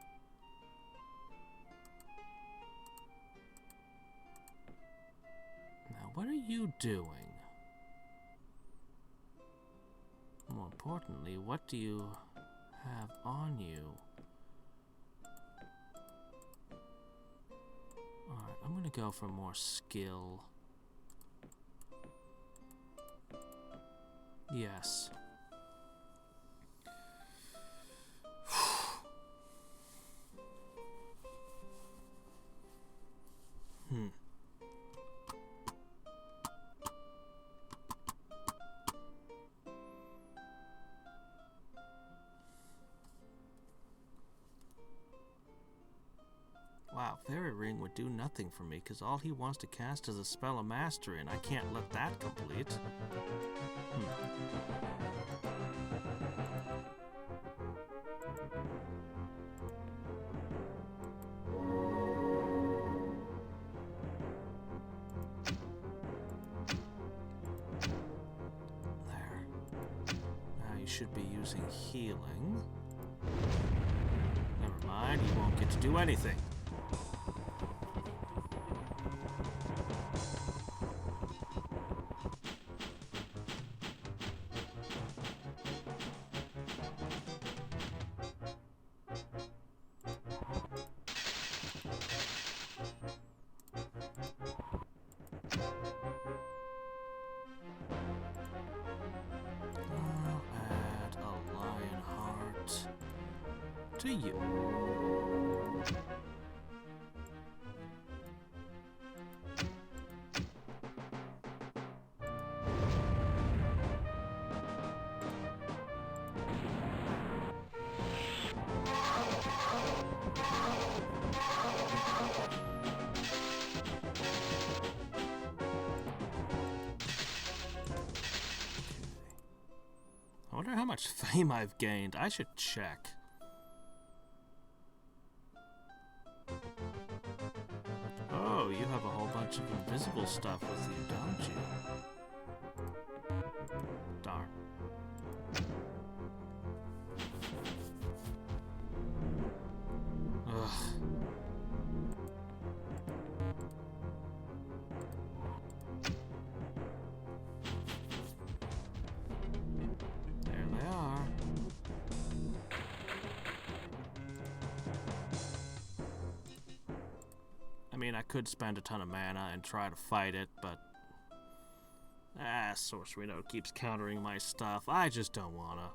Now, what are you doing? More importantly, what do you have on you? Alright, I'm gonna go for more skill. Yes. Wow, Fairy Ring would do nothing for me because all he wants to cast is a spell of mastery, and I can't let that complete. should be using healing. Never mind, he won't get to do anything. To you. I wonder how much fame I've gained. I should check. Oh, you have a whole bunch of invisible stuff with you, don't you? Darn. Ugh. There they are. I mean, I could spend a ton of mana and try to fight it, but... Sorcery Note keeps countering my stuff. I just don't wanna.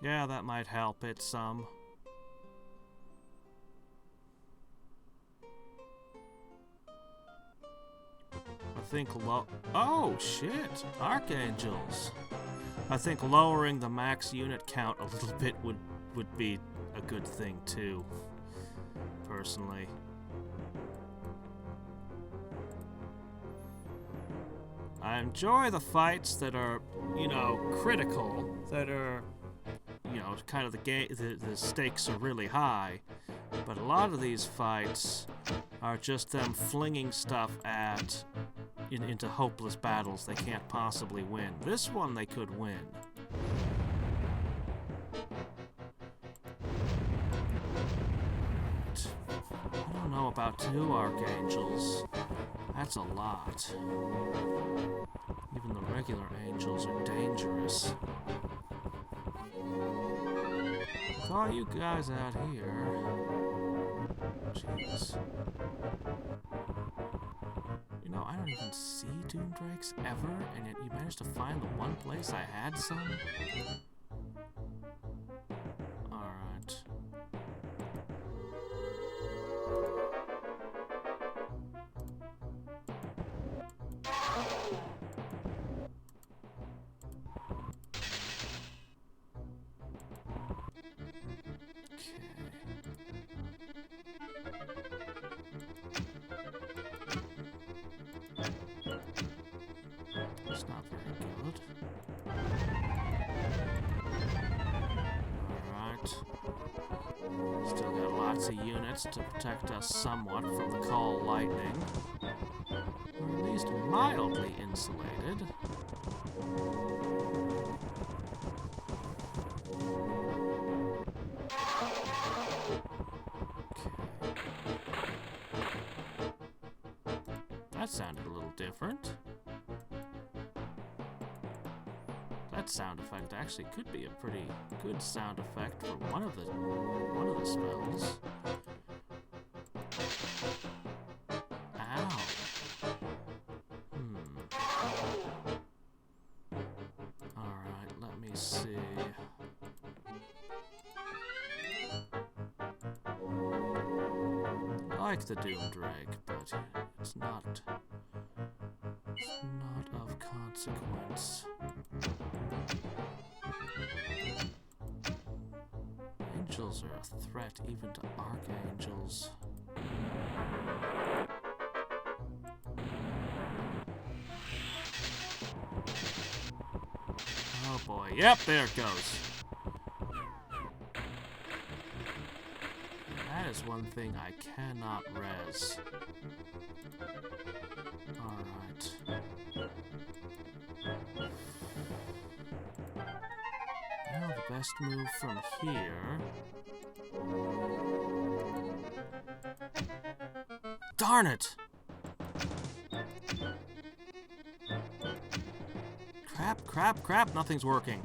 Yeah, that might help it some. I think oh, shit! Archangels! I think lowering the max unit count a little bit would be a good thing, too. Personally. I enjoy the fights that are, you know, critical, that are, you know, kind of the stakes are really high. But a lot of these fights are just them flinging stuff into hopeless battles they can't possibly win. This one they could win. I don't know about 2 Archangels. That's a lot. Even the regular angels are dangerous. With all you guys out here... Jeez. You know, I don't even see Doom Drakes ever, and yet you managed to find the one place I had some? Alright. That's not very good. Alright. Still got lots of units to protect us somewhat from the Call Lightning. Or at least mildly insulated. That sounded a little different. That sound effect actually could be a pretty good sound effect for one of the spells. Ow. Alright, let me see. I like the Doom Drake, but it's not of consequence. Angels are a threat even to archangels. Oh boy, yep, there it goes. That That is one thing I cannot res. Alright. Now the best move from here... Darn it! Crap, crap, crap, nothing's working.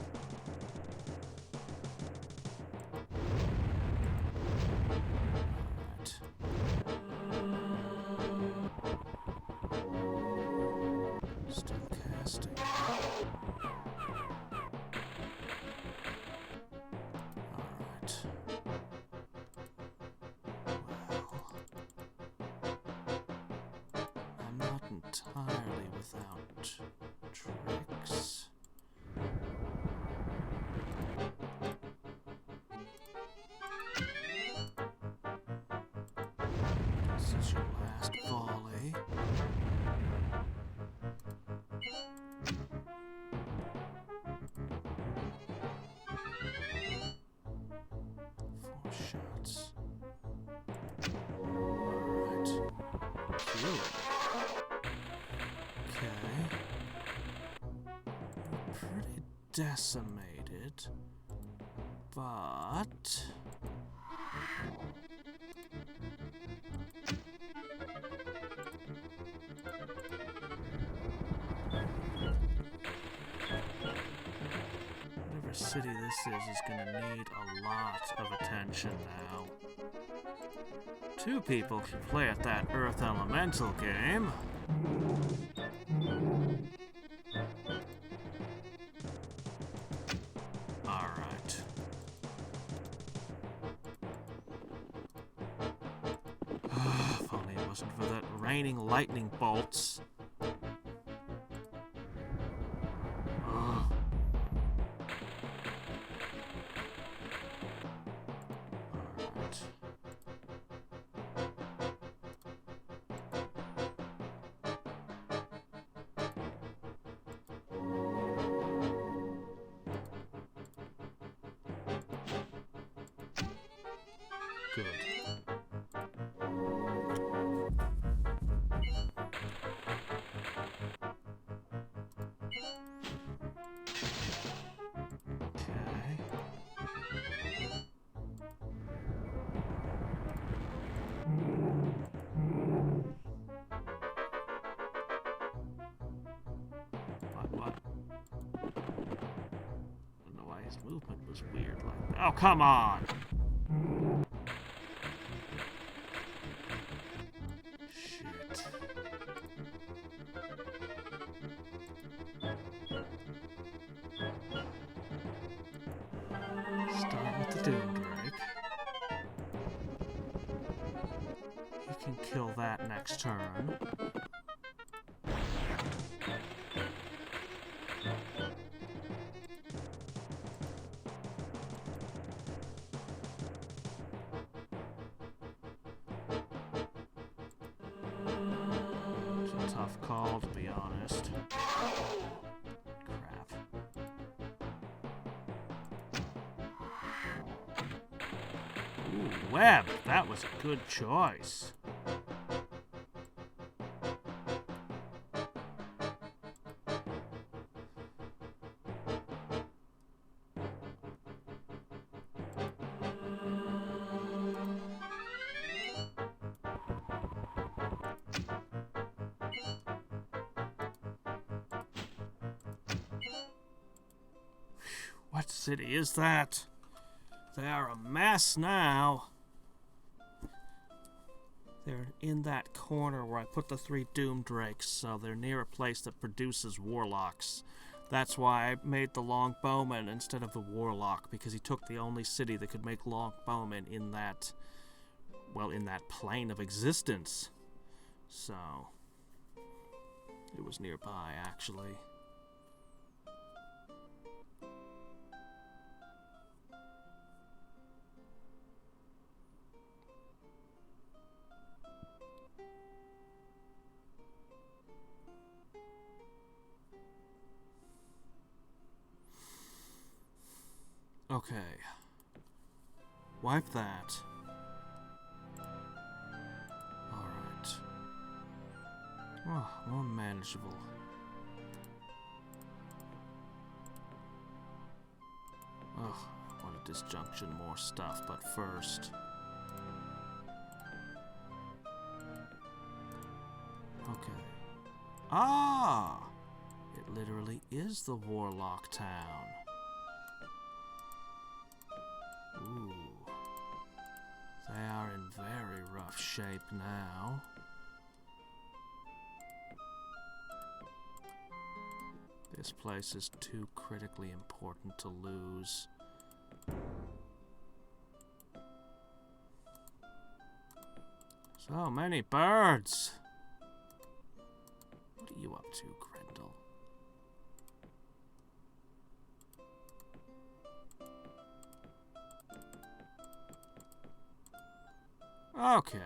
Still casting. Alright. Well, I'm not entirely without tricks. This is your last volley. Shots. Alright. Cool. Okay. Pretty decimated. But... whatever city this is gonna need a lot of attention now. Two people can play at that Earth Elemental game. Alright. If only it wasn't for that raining lightning bolts. Good. What? I don't know why his movement was weird like that. Oh, come on! Start with the Doom Drake. He can kill that next turn. It's a tough call, to be honest. Crap. Ooh, web! That was a good choice. What city is that? They are a mess now. They're in that corner where I put the 3 Doom Drakes, so they're near a place that produces warlocks. That's why I made the Longbowman instead of the warlock, because he took the only city that could make Longbowmen in that, well, in that plane of existence. So, it was nearby, actually. Okay. Wipe that. Oh, more manageable. Ugh, I want to disjunction more stuff, but first... Okay. Ah! It literally is the Warlock Town. Ooh. They are in very rough shape now. This place is too critically important to lose. So many birds! What are you up to, Grendel? Okay.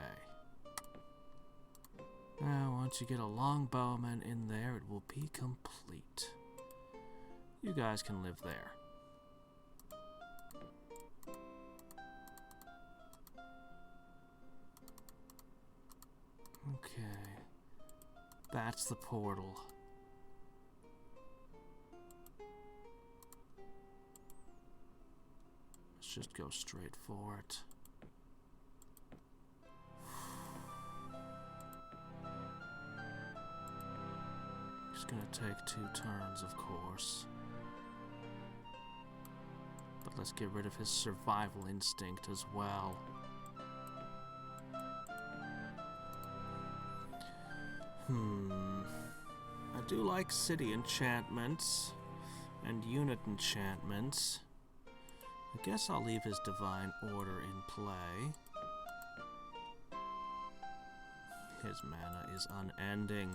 Now, once you get a longbowman in there, it will be complete. You guys can live there. Okay. That's the portal. Let's just go straight for it. It's gonna take 2 turns, of course. But let's get rid of his survival instinct as well. I do like city enchantments and unit enchantments. I guess I'll leave his divine order in play. His mana is unending.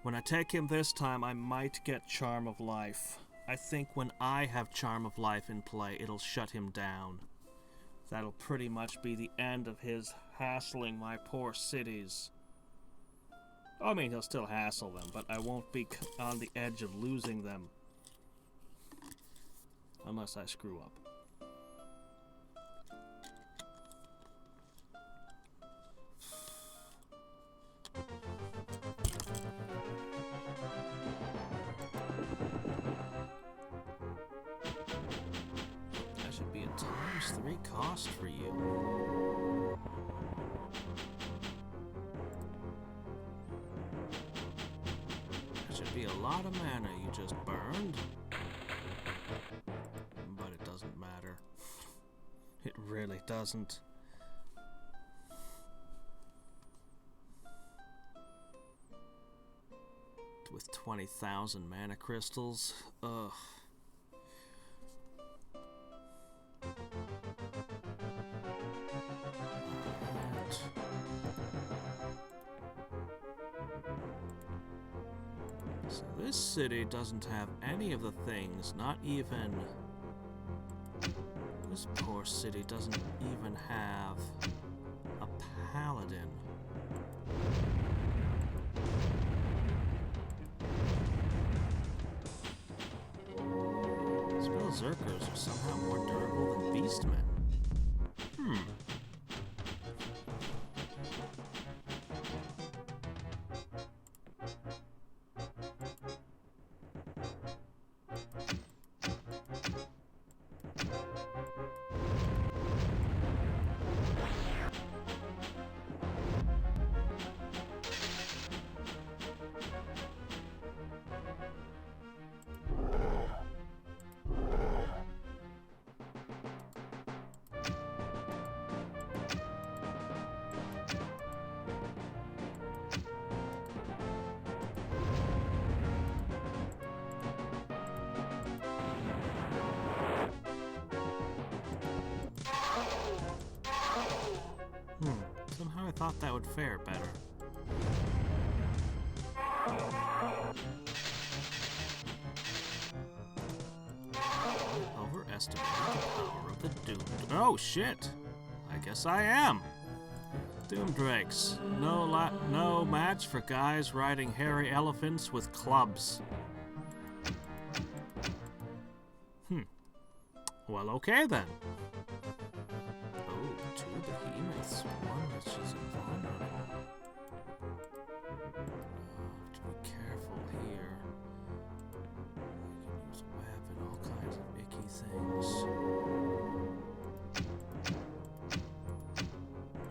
When I take him this time, I might get Charm of Life. I think when I have Charm of Life in play, it'll shut him down. That'll pretty much be the end of his hassling my poor cities. I mean, he'll still hassle them, but I won't be on the edge of losing them. Unless I screw up. That should be a ×3 cost for you. That should be a lot of mana you just burned. But it doesn't matter. It really doesn't. With 20,000 mana crystals, ugh. Right. So this city doesn't have any of the things, not even... This poor city doesn't even have a paladin. Berserkers are somehow more durable than beastmen. Somehow I thought that would fare better. Overestimated the power of the Doom. Oh shit! I guess I am. Doomdrakes, no match for guys riding hairy elephants with clubs. Well, okay then. This one is just invulnerable. Have to be careful here. You can use web and all kinds of icky things.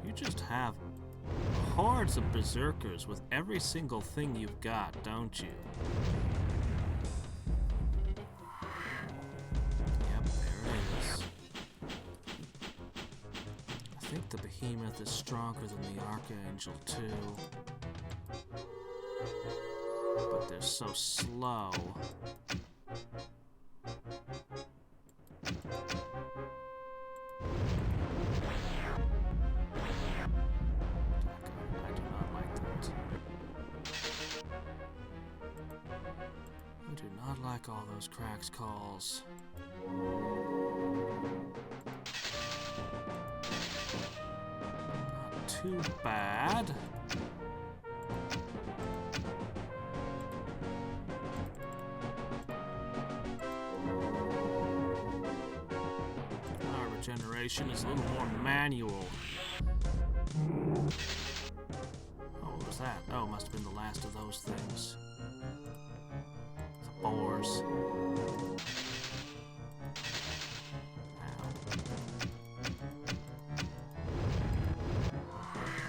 You just have hordes of berserkers with every single thing you've got, don't you? Yep, there it is. I think the behemoth is stronger than the archangel, too. But they're so slow. All those cracks calls. Not too bad. Our regeneration is a little more manual. Oh, what was that? Oh, must have been the last of those things. Boars.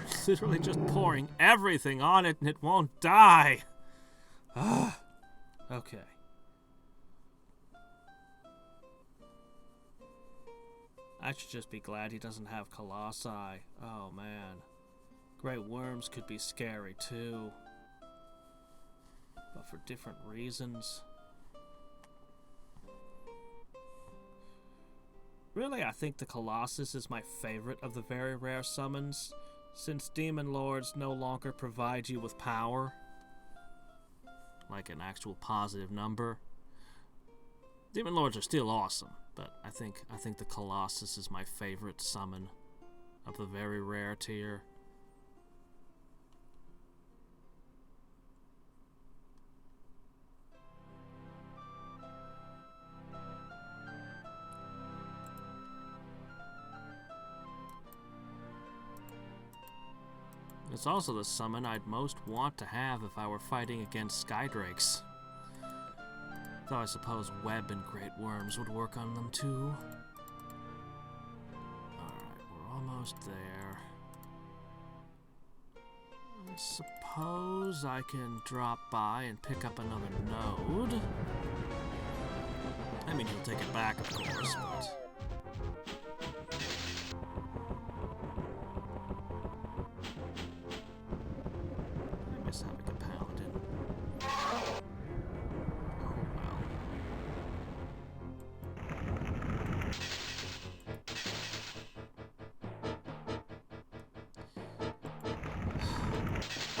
It's literally just pouring everything on it and it won't die. Okay. I should just be glad he doesn't have colossi. Oh man. Great worms could be scary too. But for different reasons. Really, I think the Colossus is my favorite of the very rare summons, since Demon Lords no longer provide you with power, like an actual positive number. Demon Lords are still awesome, but I think the Colossus is my favorite summon of the very rare tier. It's also the summon I'd most want to have if I were fighting against Hadriex. Though I suppose Web and Great Worms would work on them too. Alright, we're almost there. I suppose I can drop by and pick up another node. I mean, he'll take it back, of course, but...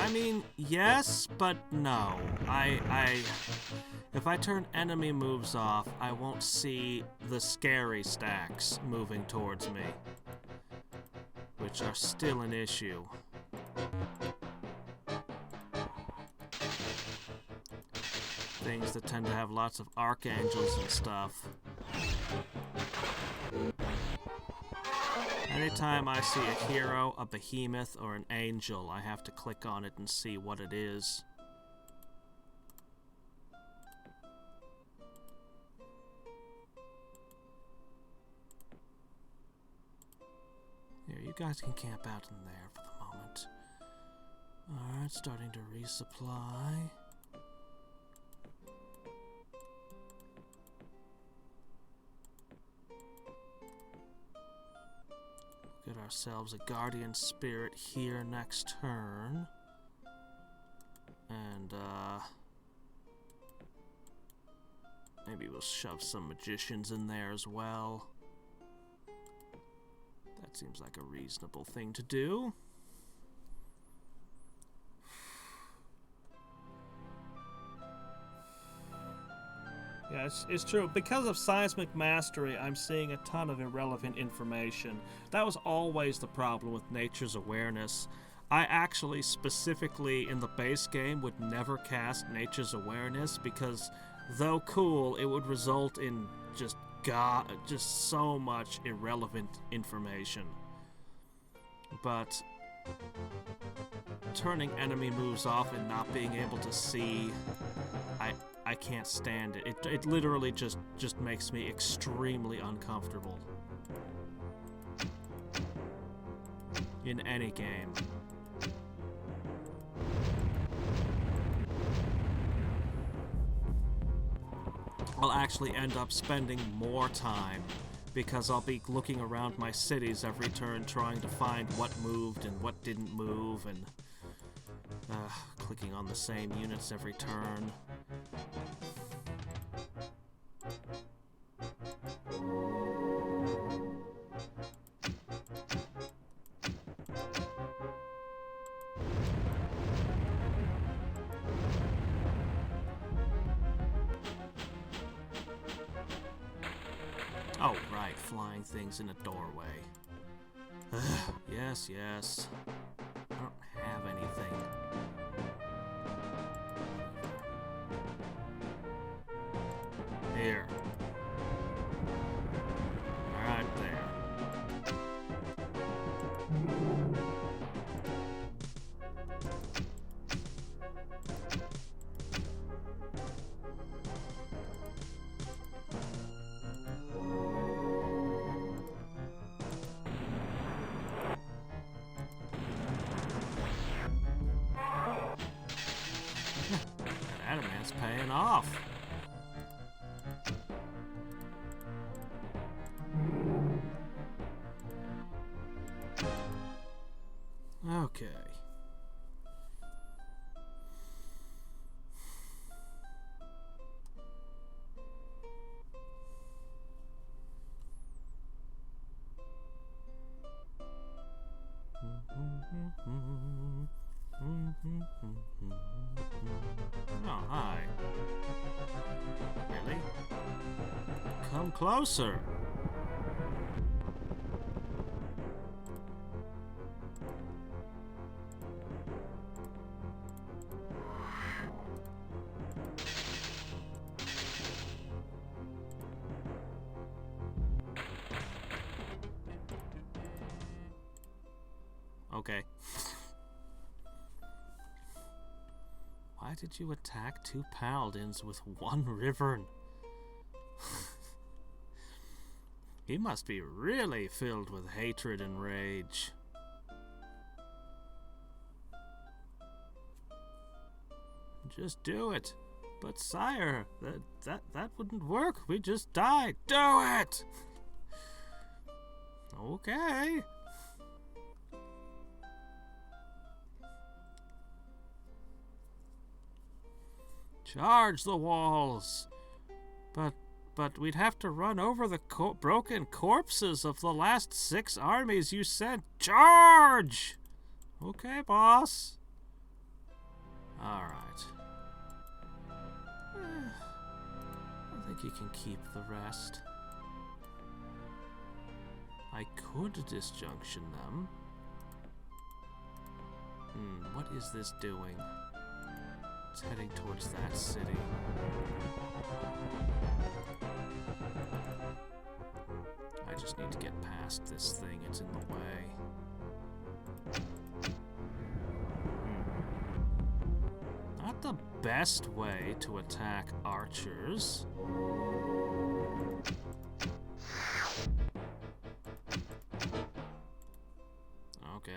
I mean, yes, but no. If I turn enemy moves off, I won't see the scary stacks moving towards me, which are still an issue. Things that tend to have lots of archangels and stuff. Anytime I see a hero, a behemoth, or an angel, I have to click on it and see what it is. Here, you guys can camp out in there for the moment. Alright, starting to resupply. Get ourselves a guardian spirit here next turn. And, maybe we'll shove some magicians in there as well. That seems like a reasonable thing to do. Yeah, it's true. Because of Seismic Mastery, I'm seeing a ton of irrelevant information. That was always the problem with Nature's Awareness. I actually, specifically in the base game, would never cast Nature's Awareness because, though cool, it would result in just so much irrelevant information. but turning enemy moves off and not being able to see, I can't stand it. It literally just makes me extremely uncomfortable in any game. I'll actually end up spending more time because I'll be looking around my cities every turn trying to find what moved and what didn't move, and clicking on the same units every turn. Oh, right, flying things in a doorway. Yes, yes. I don't have anything. Here. Right there. That man's paying off. Okay. Oh, hi. Really? Come closer. Okay. Why did you attack 2 paladins with 1 wyvern? He must be really filled with hatred and rage. Just do it. But sire, that wouldn't work. We just died. Do it! Okay. Charge the walls. But we'd have to run over the broken corpses of the last 6 armies you sent. Charge! Okay, boss. Alright. I think you can keep the rest. I could disjunction them. What is this doing? It's heading towards that city. I just need to get past this thing. It's in the way. Not the best way to attack archers. Okay.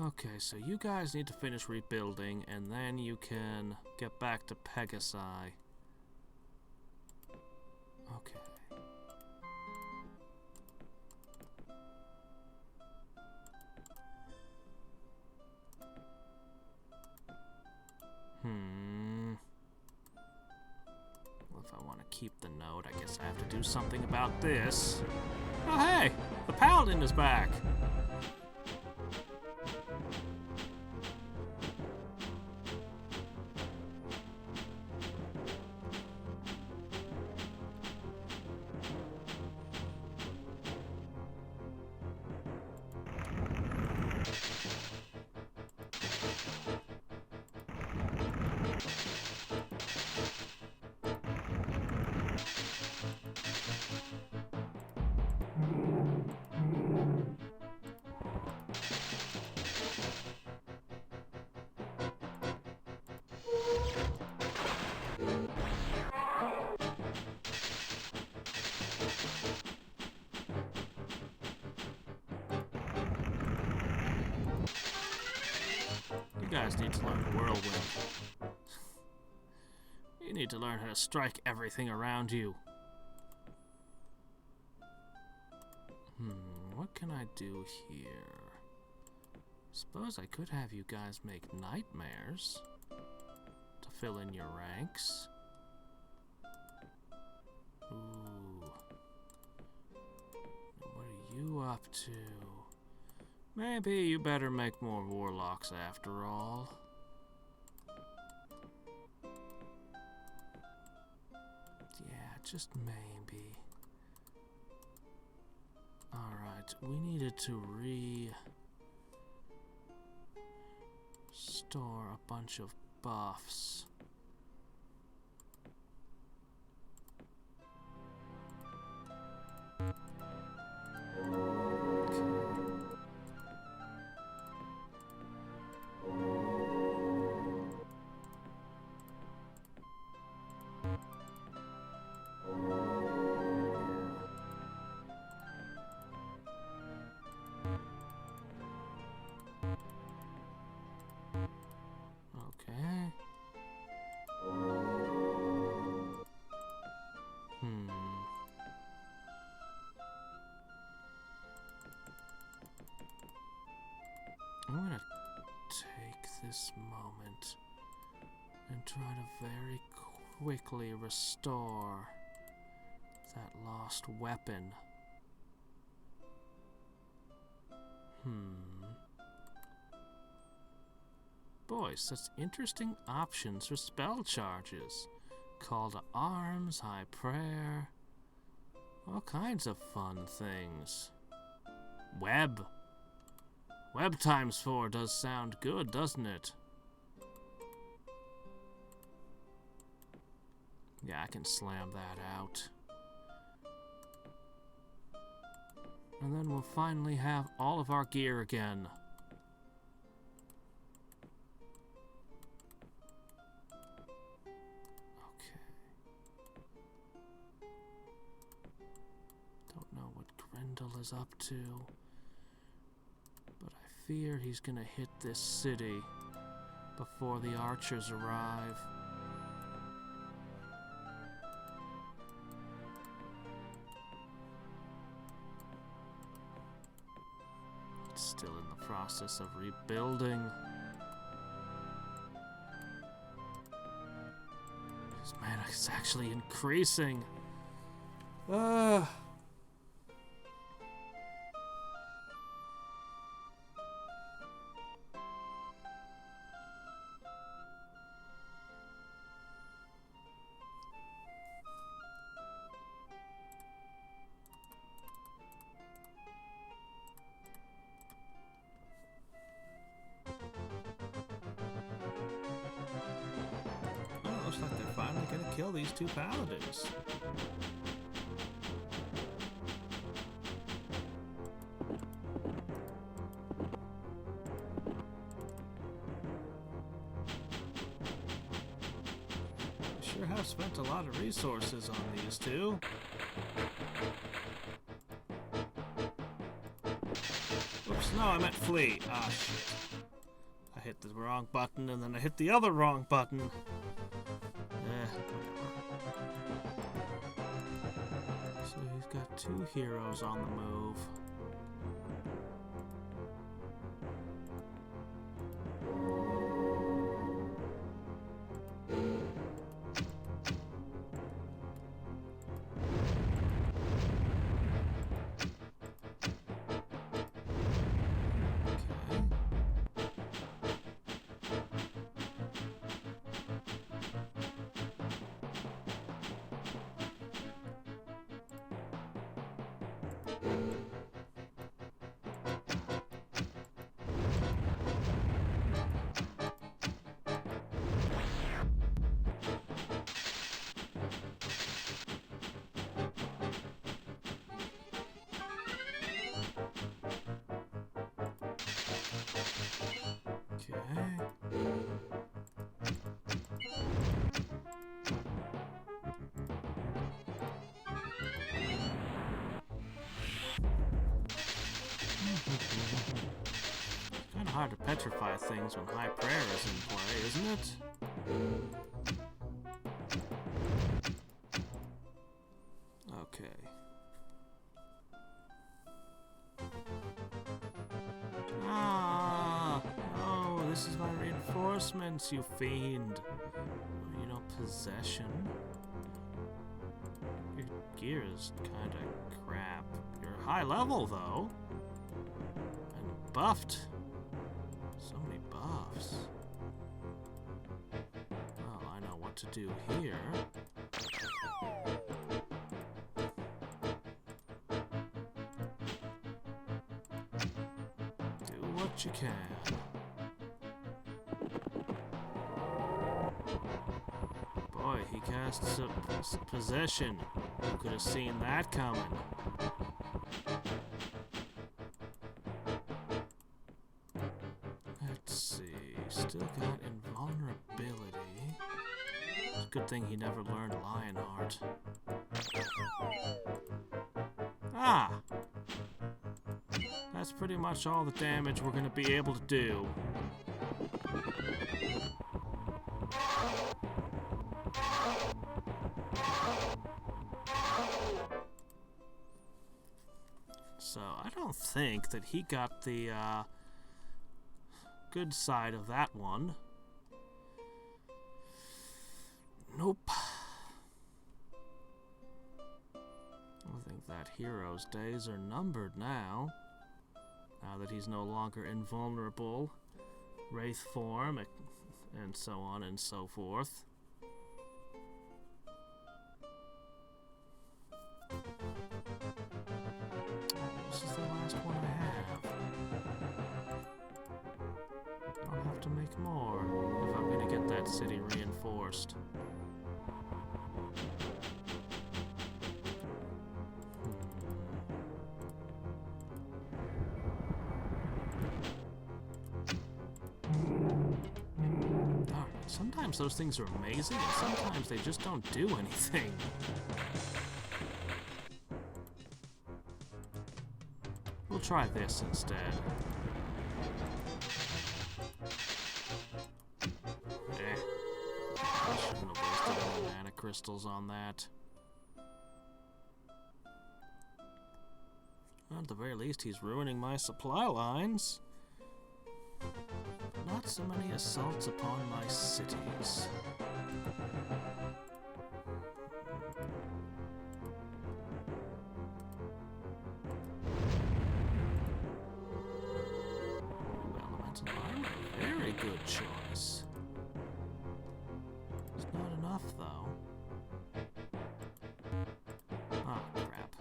Okay, so you guys need to finish rebuilding, and then you can get back to Pegasi. Okay. Well, if I want to keep the node, I guess I have to do something about this. Oh, hey! The Paladin is back! guys need to learn Whirlwind. You need to learn how to strike everything around you. What can I do here? Suppose I could have you guys make nightmares to fill in your ranks. Ooh. What are you up to? Maybe you better make more warlocks after all. Yeah, just maybe. Alright, we needed to restore a bunch of buffs. I'm gonna take this moment and try to very quickly restore that lost weapon. Boy, such interesting options for spell charges. Call to arms, high prayer, all kinds of fun things. Web. Web times 4 does sound good, doesn't it? Yeah, I can slam that out. And then we'll finally have all of our gear again. Okay. Don't know what Grendel is up to, but I fear he's gonna hit this city before the archers arrive. Still in the process of rebuilding. His mana is actually increasing. Looks like they're finally gonna kill these two paladins. Sure have spent a lot of resources on these two. Oops, no, I meant flee. Ah, shit. I hit the wrong button and then I hit the other wrong button. So he's got two heroes on the move. Kind of hard to petrify things when high prayer is in play, isn't it? Okay. Ah! Oh, this is my reinforcements, you fiend. You know, possession. Your gear is kinda crap. You're high level, though. And buffed. So many buffs. Well, I know what to do here. Do what you can. Boy, he casts a possession. Who could have seen that coming? Let's see. Still got invulnerability. It's a good thing he never learned Lionheart. Ah! That's pretty much all the damage we're gonna be able to do. So I don't think that he got the good side of that one. Nope. I think that hero's days are numbered now. Now that he's no longer invulnerable, wraith form, and so on and so forth. This is the last one I have. I'll have to make more if I'm gonna get that city reinforced. Sometimes those things are amazing, and sometimes they just don't do anything. We'll try this instead. I shouldn't have wasted any mana crystals on that. Well, at the very least, he's ruining my supply lines. Not so many assaults upon my cities. Elemental armor, very good choice. It's not enough, though. Oh, crap.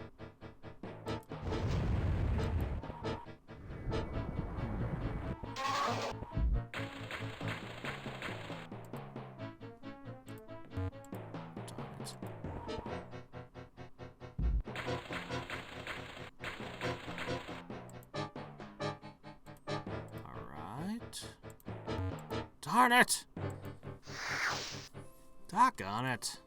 Darn it! Doggone it.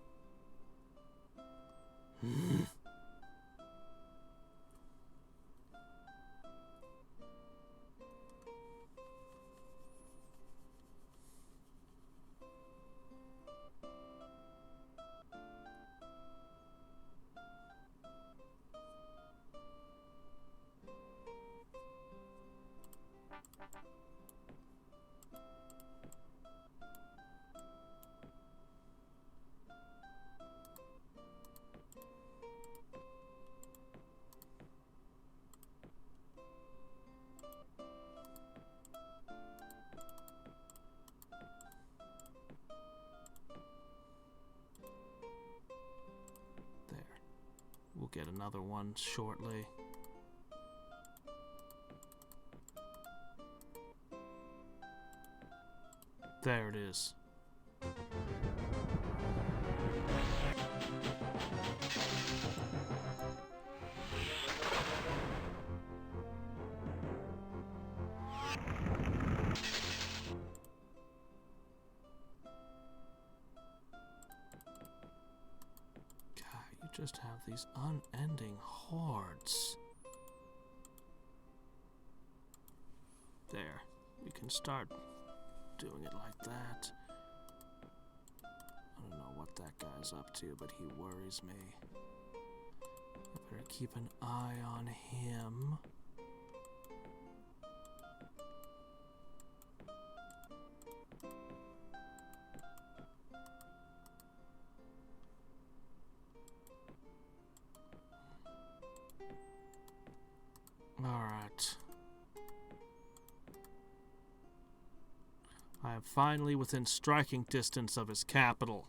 We'll get another one shortly. There it is. Just have these unending hordes. There. We can start doing it like that. I don't know what that guy's up to, but he worries me. I better keep an eye on him. Alright. I am finally within striking distance of his capital.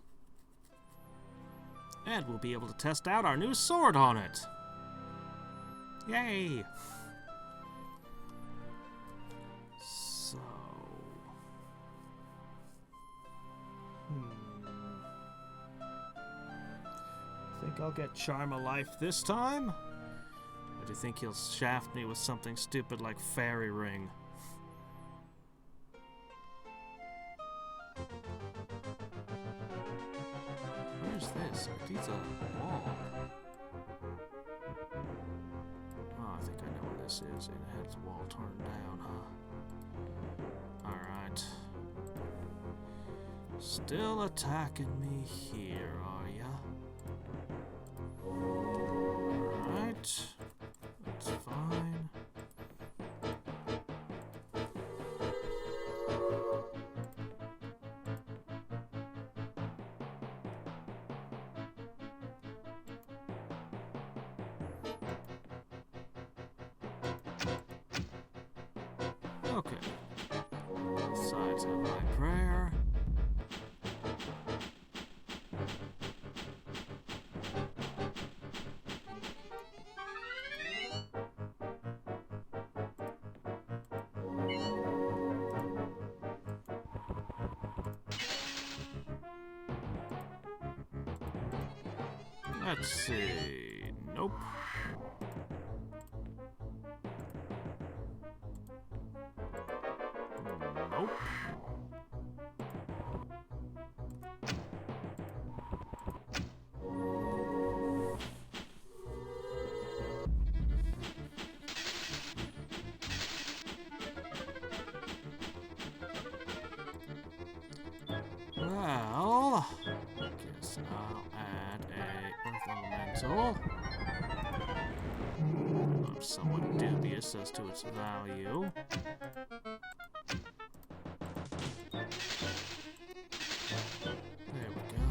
And we'll be able to test out our new sword on it. Yay! So... Think I'll get Charm of Life this time? Or do you think he'll shaft me with something stupid like Fairy Ring? Where's this? It's a wall. Oh, I think I know where this is. It has the wall torn down, huh? Alright. Still attacking me here, are ya? Alright. That's fine. Okay. Both sides have my prayer. Let's see. Nope. Nope. Well, I guess I'll add a Earth Elemental. I'm somewhat dubious as to its value. There we go.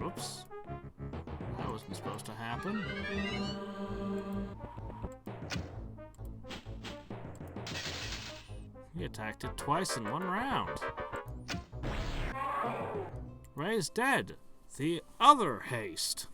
Oops. That wasn't supposed to happen. He attacked it twice in one round. Ray's dead. The other haste.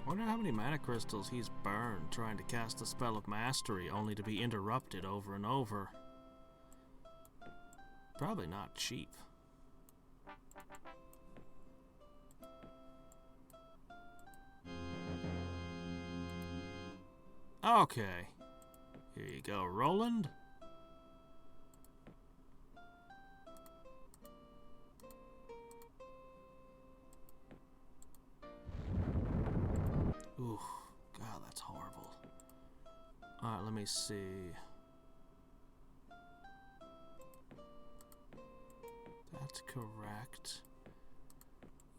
I wonder how many mana crystals he's burned trying to cast the spell of mastery, only to be interrupted over and over. Probably not cheap. Okay. Here you go, Roland. Ooh, God, that's horrible. Alright, let me see. That's correct.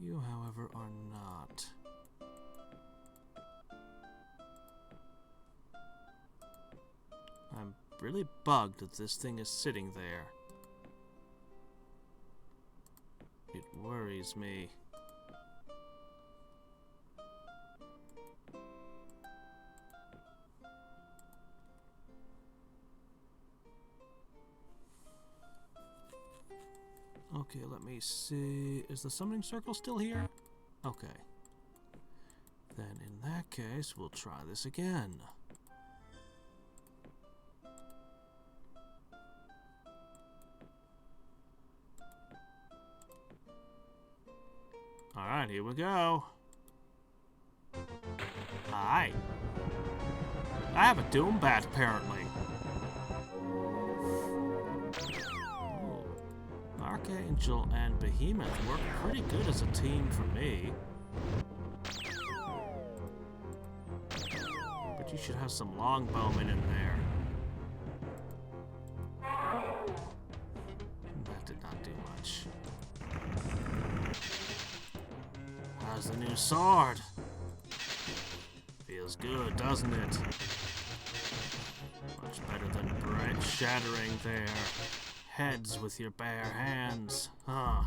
You, however, are not. I'm really bugged that this thing is sitting there. It worries me. Okay, let me see. Is the summoning circle still here? Okay. Then in that case, we'll try this again. Alright, here we go. Hi. I have a Doom Bat, apparently. Archangel and Behemoth work pretty good as a team for me. But you should have some longbowmen in there. That did not do much. How's the new sword? Feels good, doesn't it? Much better than shattering their heads with your bare hands, huh?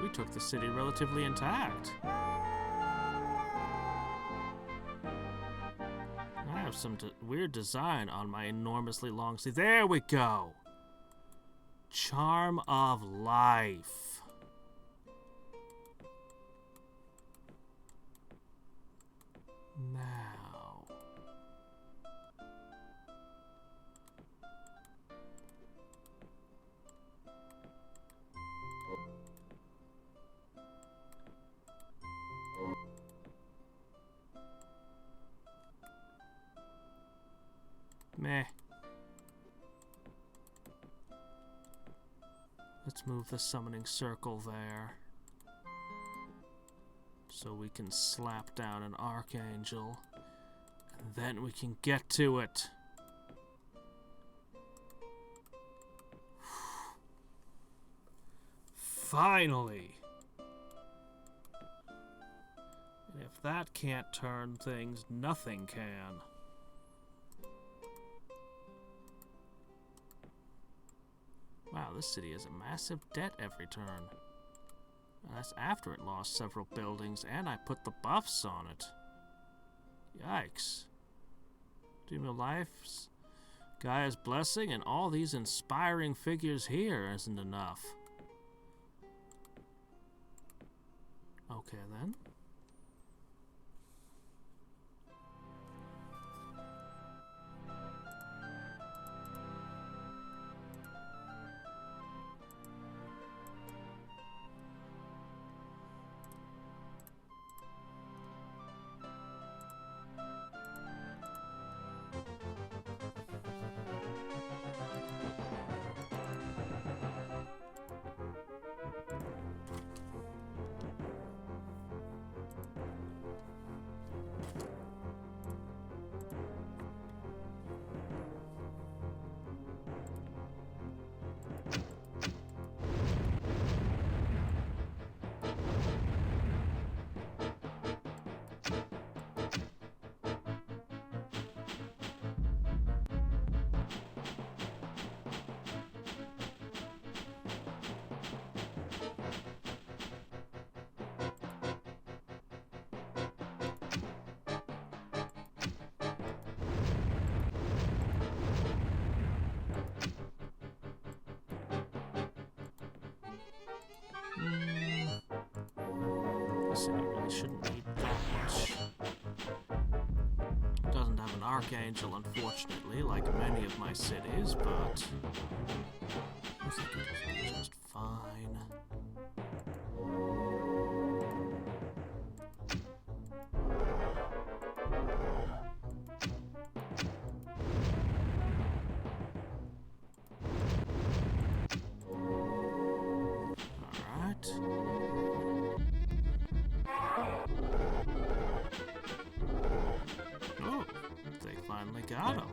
We took the city relatively intact. I have some weird design on my enormously long sleeve. There we go! Charm of life. Now. Meh. Let's move the summoning circle there. So we can slap down an Archangel. And then we can get to it. Finally! And if that can't turn things, nothing can. Wow, this city has a massive debt every turn. And that's after it lost several buildings, and I put the buffs on it. Yikes. Dream of Life's Gaia's Blessing and all these inspiring figures here isn't enough. Okay, then. shouldn't need that much. Doesn't have an archangel, unfortunately, like many of my cities, but I think it is just fine. Oh, they finally got him.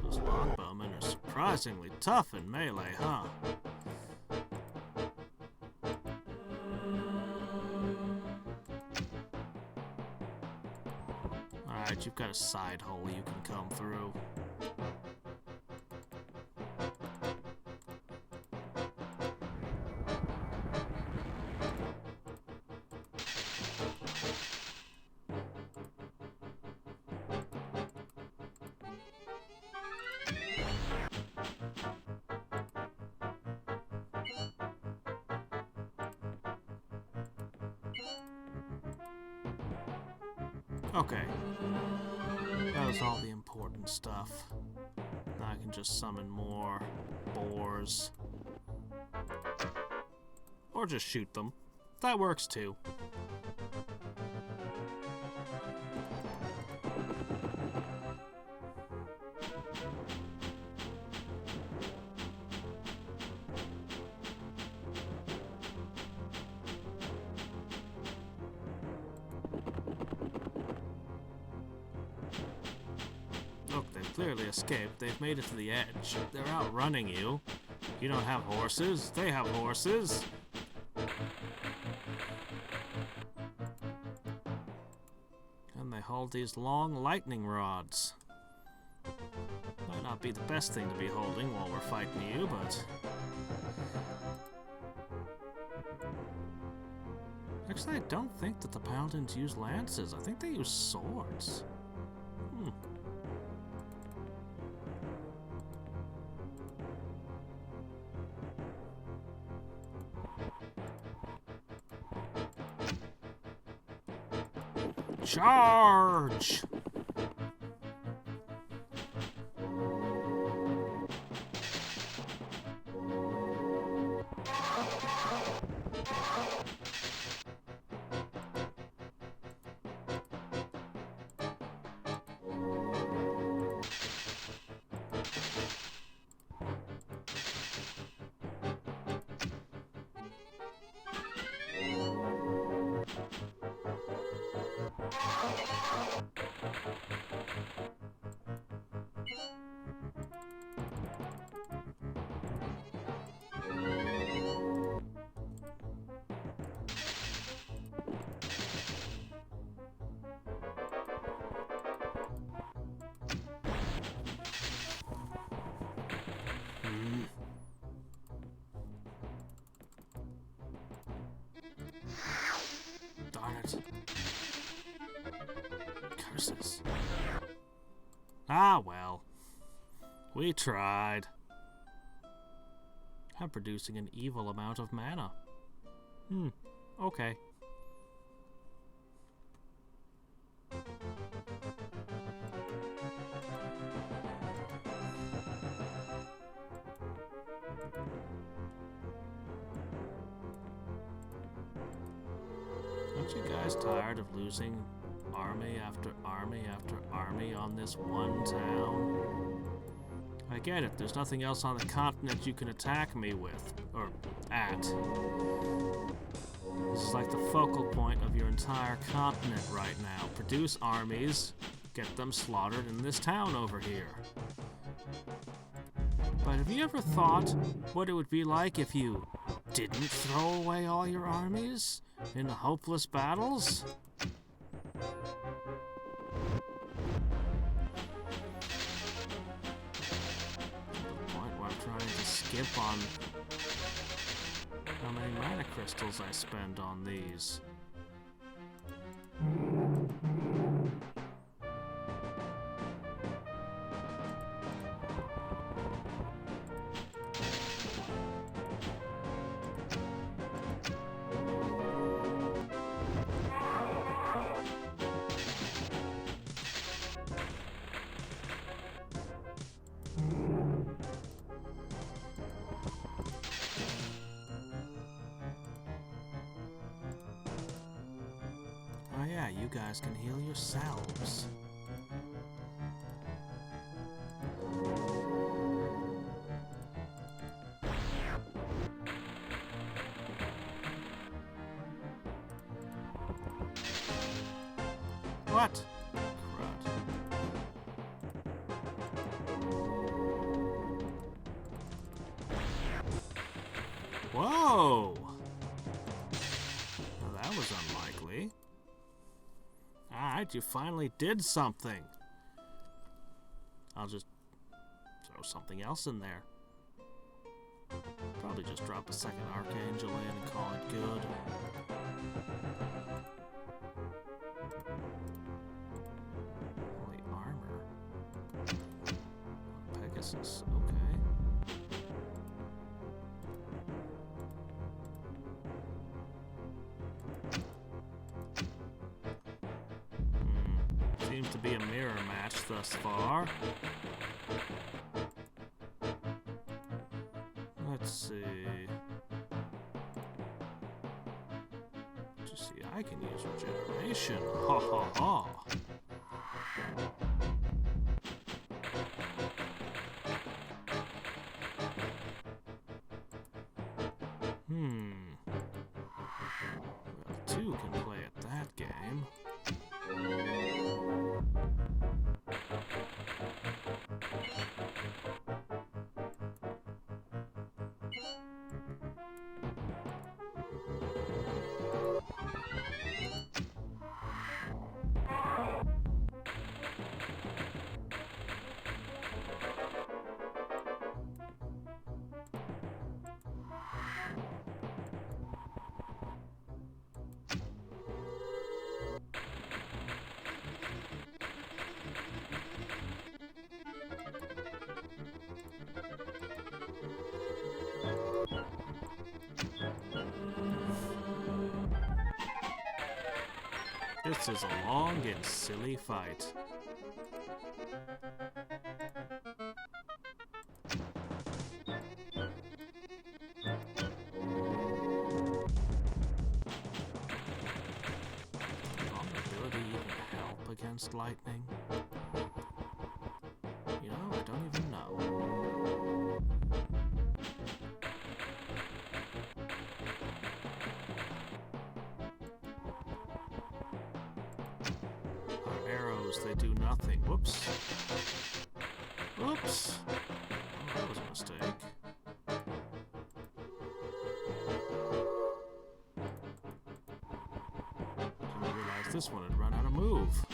Those longbowmen are surprisingly tough in melee, huh? Alright, you've got a side hole you can come through. Okay. That was all the important stuff. Now I can just summon more boars. Or just shoot them. That works too. Look, they've clearly escaped. They've made it to the edge. They're outrunning you. You don't have horses. They have horses. And they hold these long lightning rods. Might not be the best thing to be holding while we're fighting you, but... Actually, I don't think that the paladins use lances. I think they use swords. Charge! Darn it. Curses. Ah, well. We tried. I'm producing an evil amount of mana. Okay. Aren't you guys tired of losing army after army after army on this one town? I get it, there's nothing else on the continent you can attack me with, or at. This is like the focal point of your entire continent right now. Produce armies, get them slaughtered in this town over here. But have you ever thought what it would be like if you didn't throw away all your armies in the hopeless battles? The point where I'm trying to skip on how many mana crystals I spend on these. Oh yeah, you guys can heal yourselves. What? Crud. Whoa! Well, that was unlikely. Alright, you finally did something. I'll just throw something else in there. Probably just drop a second Archangel in and call it good. Holy armor. Pegasus, okay. Seems to be a mirror match thus far. Let's see. You see, I can use regeneration. Ha ha ha. Well, two can play at that game. This is a long and silly fight. Vulnerability even help against lightning? You know, I don't even know. Arrows, they do nothing. Whoops. Whoops. Oh, that was a mistake. Didn't realize this one had run out of move.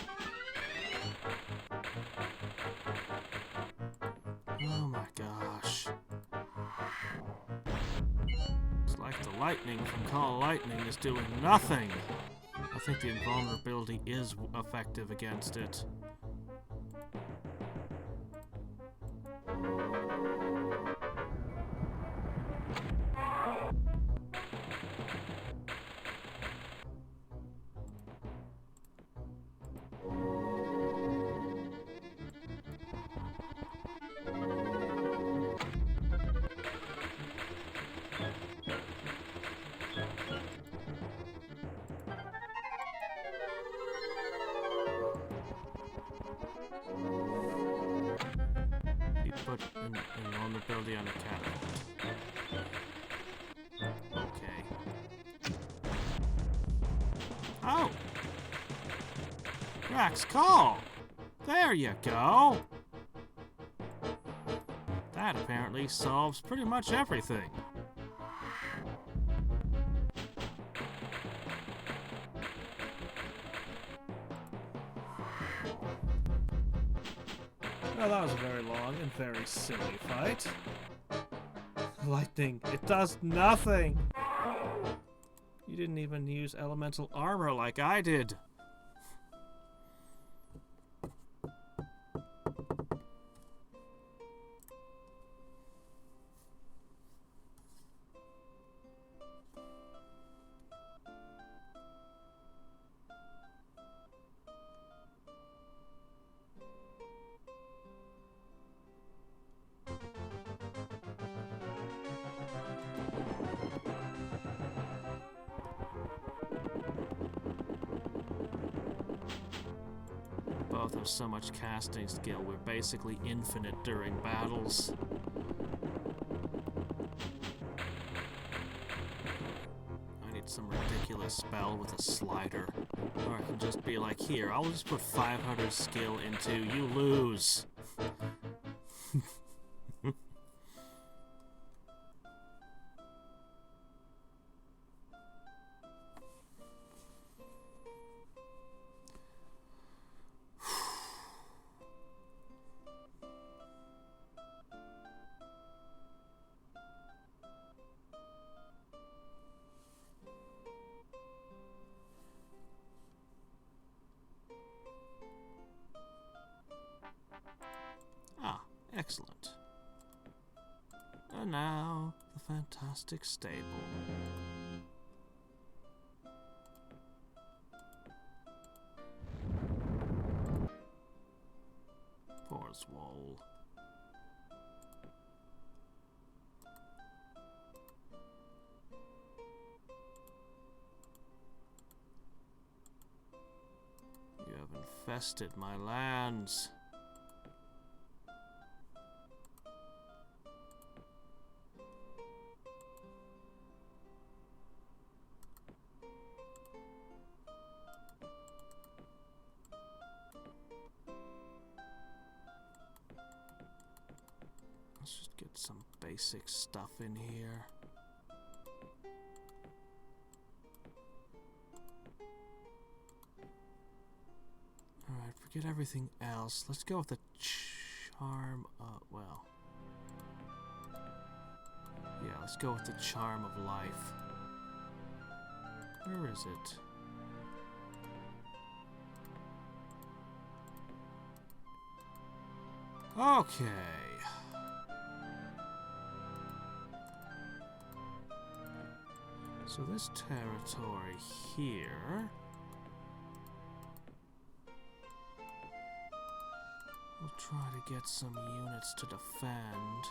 Oh my gosh. It's like the lightning from Call Lightning is doing nothing. I think the invulnerability is effective against it. Put invulnerability on a catapult. Okay. Oh! Rax call! There you go! That apparently solves pretty much everything. Well, that was a very long and very silly fight. Lightning, it does nothing! You didn't even use elemental armor like I did. Both have so much casting skill, we're basically infinite during battles. I need some ridiculous spell with a slider. Or I can just be like, here, I'll just put 500 skill into you lose. Ah, excellent. And now, the fantastic stable. Poor Swole. You have infested my lands. Let's just get some basic stuff in here. Alright, forget everything else. Let's go with the charm of, well. Yeah, let's go with the charm of life. Where is it? Okay. So this territory here, we'll try to get some units to defend.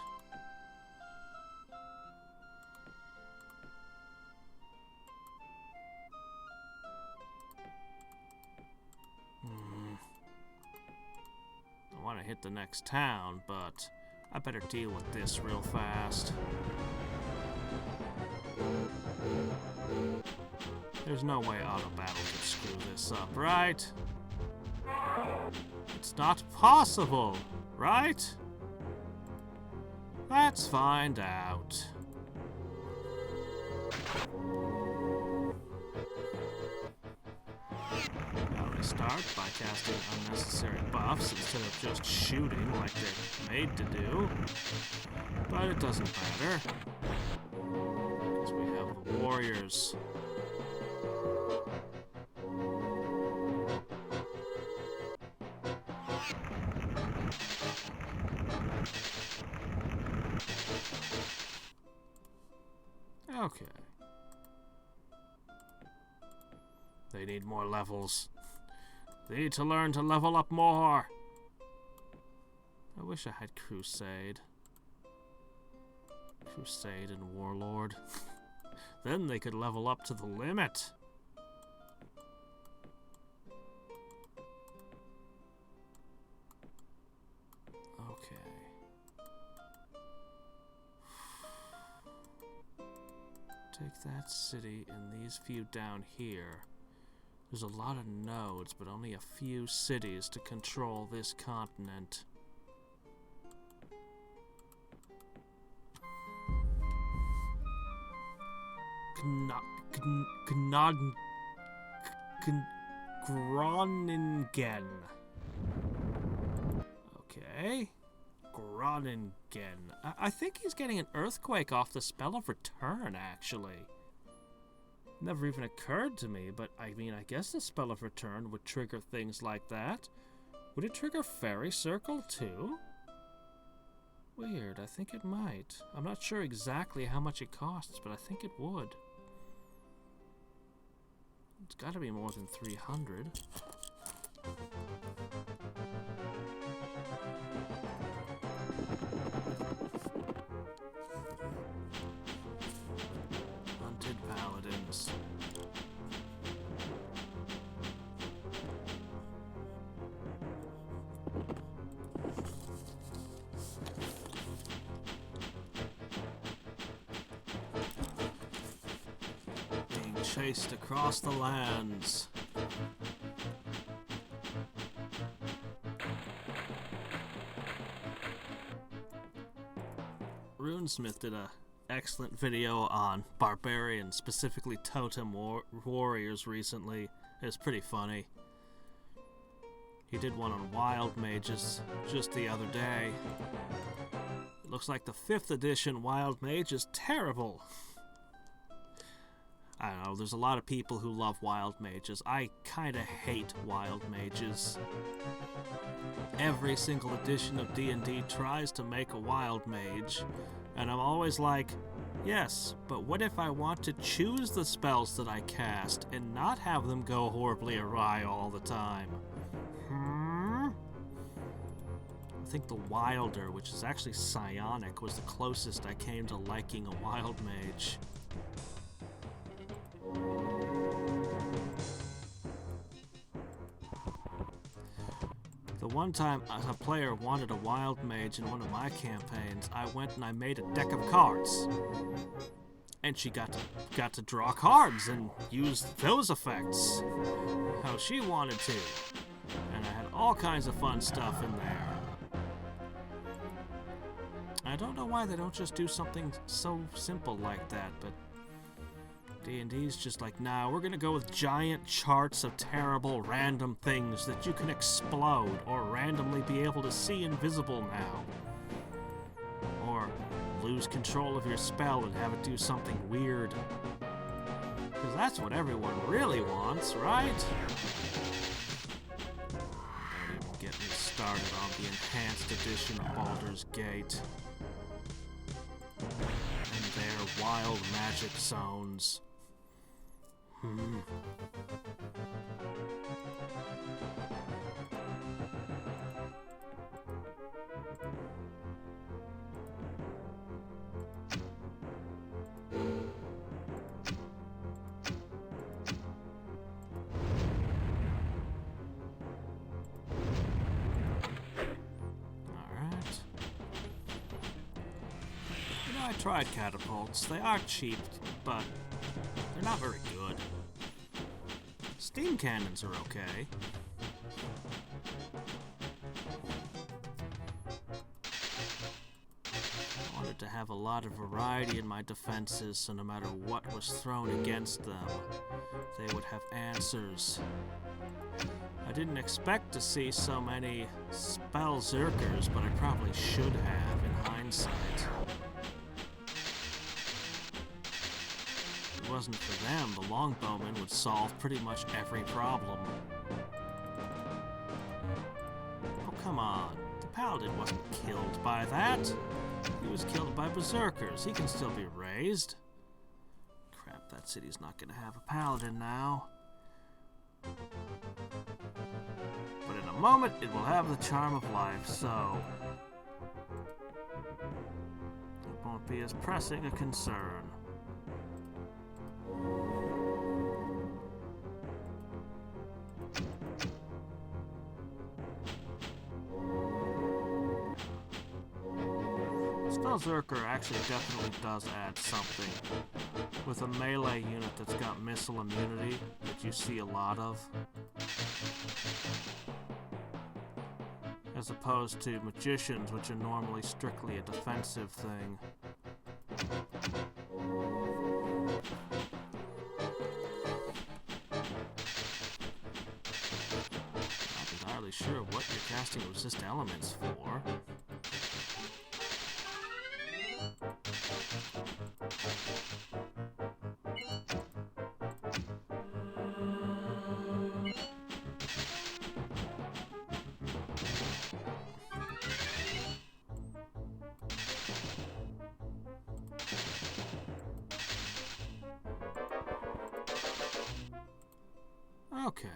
I want to hit the next town, but I better deal with this real fast. There's no way auto battle could screw this up, right? It's not possible, right? Let's find out. I'll restart by casting unnecessary buffs instead of just shooting like they're made to do. But it doesn't matter, because we have the warriors. Okay. They need more levels. They need to learn to level up more. I wish I had Crusade. Crusade and Warlord. Then they could level up to the limit. Okay. Take that city and these few down here. There's a lot of nodes, but only a few cities to control this continent. Groningen. Okay. Groningen. I think he's getting an earthquake off the spell of return, actually. Never even occurred to me, but I mean, I guess the spell of return would trigger things like that. Would it trigger Fairy Circle too? Weird, I think it might. I'm not sure exactly how much it costs, but I think it would. It's gotta be more than 300. Hunted Paladins. Being chased across the lands. Runesmith did a excellent video on barbarians, specifically totem warriors recently. It was pretty funny. He did one on wild mages just the other day. It looks like the 5th edition wild mage is terrible. I don't know, there's a lot of people who love wild mages. I kinda hate wild mages. Every single edition of D&D tries to make a wild mage, and I'm always like, yes, but what if I want to choose the spells that I cast and not have them go horribly awry all the time? I think the Wilder, which is actually psionic, was the closest I came to liking a wild mage. The one time a player wanted a wild mage in one of my campaigns, I went and I made a deck of cards. And she got to draw cards and use those effects how she wanted to. And I had all kinds of fun stuff in there. I don't know why they don't just do something so simple like that, but D&D's just like, nah, we're gonna go with giant charts of terrible random things that you can explode or randomly be able to see invisible now. Or lose control of your spell and have it do something weird. Because that's what everyone really wants, right? Don't even get me started on the enhanced edition of Baldur's Gate. And their wild magic zones. I tried catapults. They are cheap, but they're not very good. Steam cannons are okay. I wanted to have a lot of variety in my defenses, so no matter what was thrown against them, they would have answers. I didn't expect to see so many spell zerkers, but I probably should have in hindsight. If it wasn't for them, the longbowmen would solve pretty much every problem. Oh, come on. The paladin wasn't killed by that. He was killed by berserkers. He can still be raised. Crap, that city's not gonna have a paladin now. But in a moment, it will have the charm of life, so it won't be as pressing a concern. Spellzerker actually definitely does add something. With a melee unit that's got missile immunity, that you see a lot of. As opposed to magicians, which are normally strictly a defensive thing. Not entirely sure what you're casting resist elements for. Okay.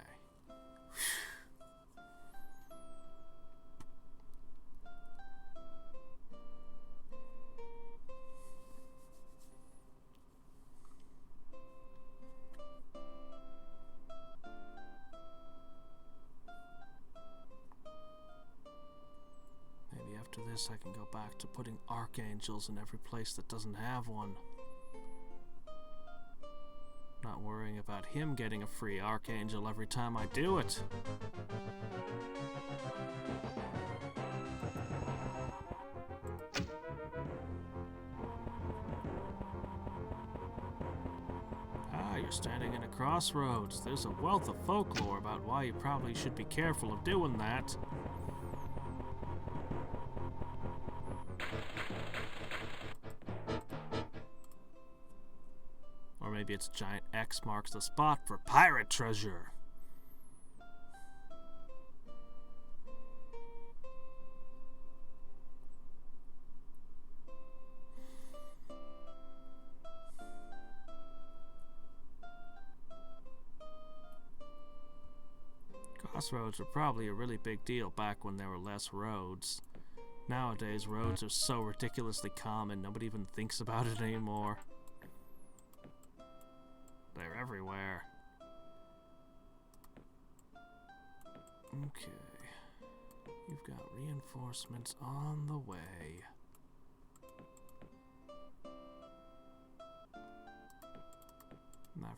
Maybe after this I can go back to putting archangels in every place that doesn't have one. Not worrying about him getting a free archangel every time I do it. Ah, you're standing in a crossroads. There's a wealth of folklore about why you probably should be careful of doing that. Or maybe it's a giant X marks the spot for pirate treasure. Crossroads were probably a really big deal back when there were less roads. Nowadays, roads are so ridiculously common, nobody even thinks about it anymore. They're everywhere. Okay. You've got reinforcements on the way. Now,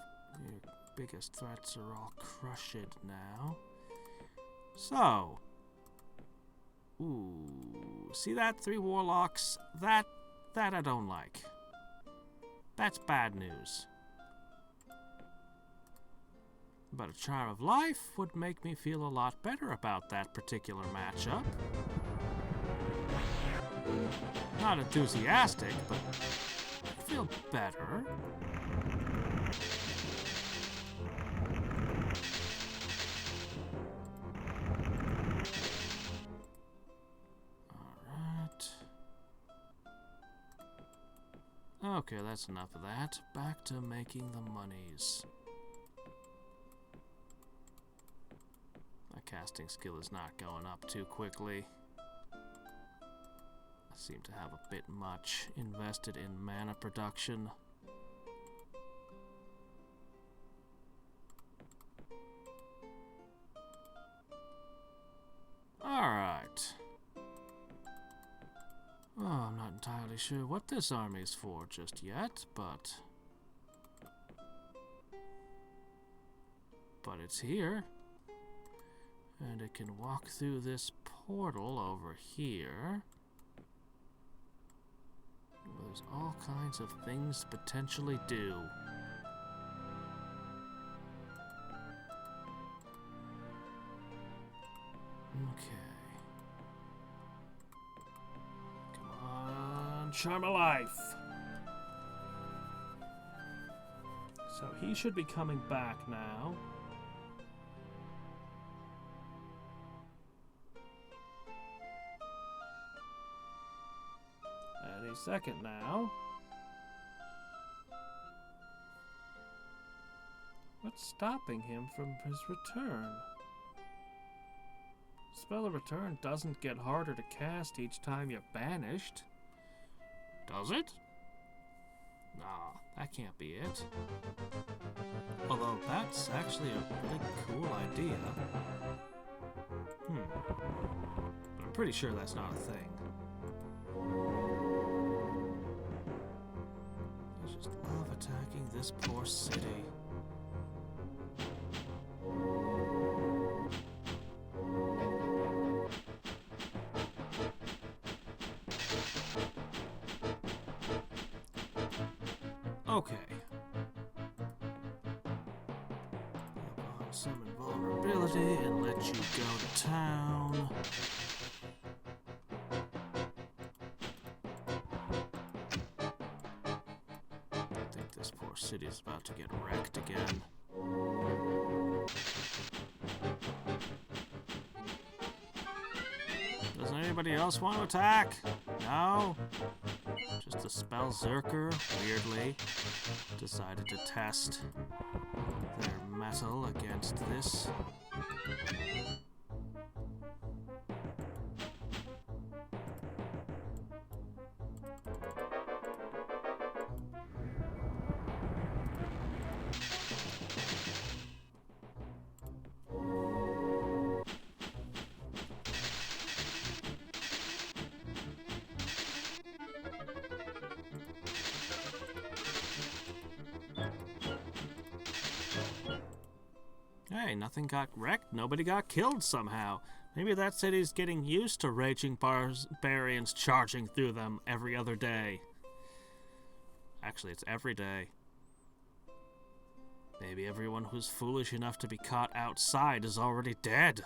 your biggest threats are all crushed now. So. Ooh. See that? 3 warlocks? That I don't like. That's bad news. But a charm of life would make me feel a lot better about that particular matchup. Not enthusiastic, but I feel better. Alright. Okay, that's enough of that. Back to making the monies. My casting skill is not going up too quickly. I seem to have a bit much invested in mana production. Alright. Oh, I'm not entirely sure what this army is for just yet, but it's here. And it can walk through this portal over here. Where there's all kinds of things to potentially do. Okay. Come on, charm of life. So he should be coming back now. Any second now. What's stopping him from his return? Spell of Return doesn't get harder to cast each time you're banished. Does it? Nah, that can't be it. Although that's actually a really cool idea. But I'm pretty sure that's not a thing. I just love attacking this poor city. Okay. Pop on some invulnerability and let you go to town. Our city's about to get wrecked again. Doesn't anybody else want to attack? No? Just a Spellzerker, weirdly, decided to test their metal against this. Hey, nothing got wrecked, nobody got killed somehow. Maybe that city's getting used to raging barbarians charging through them every other day. Actually, it's every day. Maybe everyone who's foolish enough to be caught outside is already dead.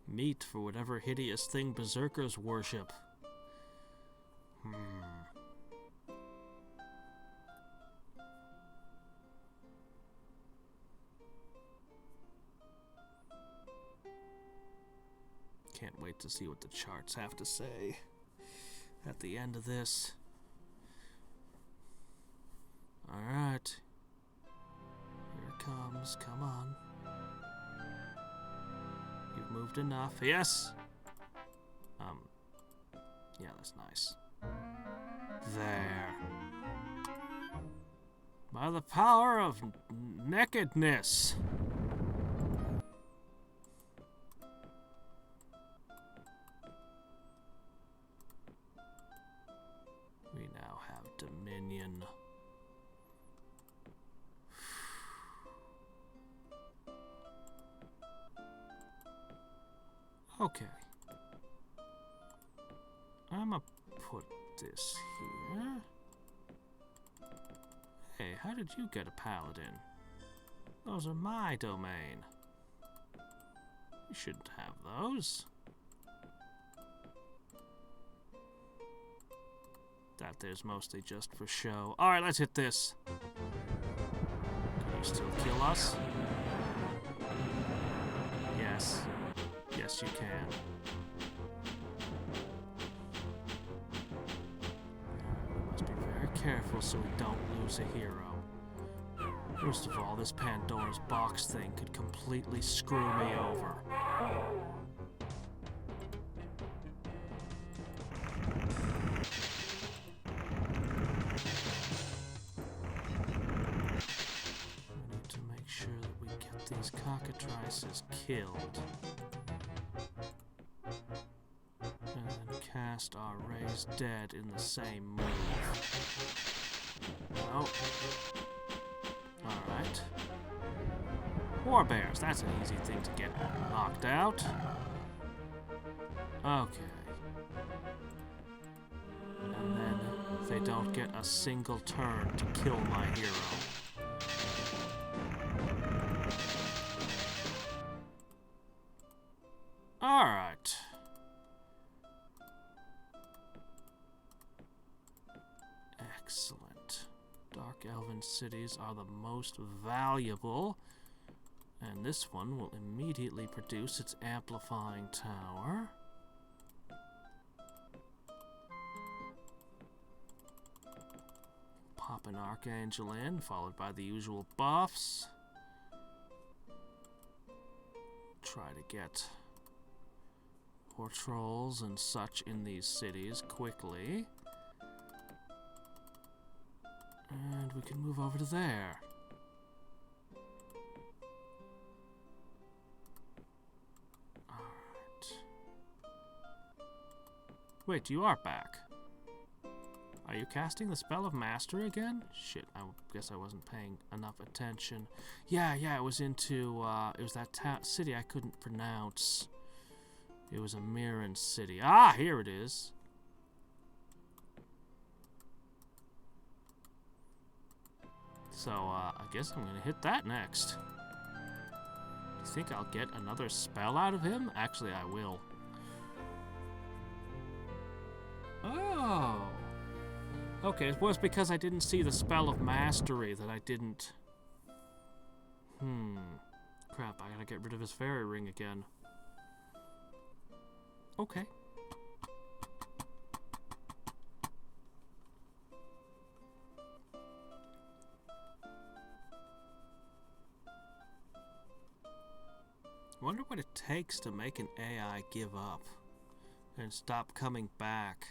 Meat for whatever hideous thing berserkers worship. Can't wait to see what the charts have to say at the end of this. Alright. Here it comes. Come on. You've moved enough. Yes! Yeah, that's nice. There. By the power of nakedness. We now have dominion. Okay. I'm gonna put this here. Hey, how did you get a paladin? Those are my domain. You shouldn't have those. That there's mostly just for show. Alright, let's hit this. Can you still kill us? Yes. Yes, you can. We must be very careful so we don't lose a hero. First of all, this Pandora's box thing could completely screw me over. These cockatrices killed. And then cast our raised dead in the same move. Oh. Alright. War bears, that's an easy thing to get knocked out. Okay. And then they don't get a single turn to kill my hero. Alright. Excellent. Dark Elven cities are the most valuable, and this one will immediately produce its amplifying tower. Pop an Archangel in, followed by the usual buffs. Try to get more trolls and such in these cities quickly. And we can move over to there. Alright. Wait, you are back. Are you casting the spell of mastery again? Shit, I guess I wasn't paying enough attention. Yeah, it was into, it was that city I couldn't pronounce. It was a Mirren city. Ah, here it is. So, I guess I'm gonna hit that next. Do you think I'll get another spell out of him? Actually, I will. Oh. Okay, it was because I didn't see the spell of mastery that I didn't... Crap, I gotta get rid of his fairy ring again. Okay. I wonder what it takes to make an AI give up and stop coming back.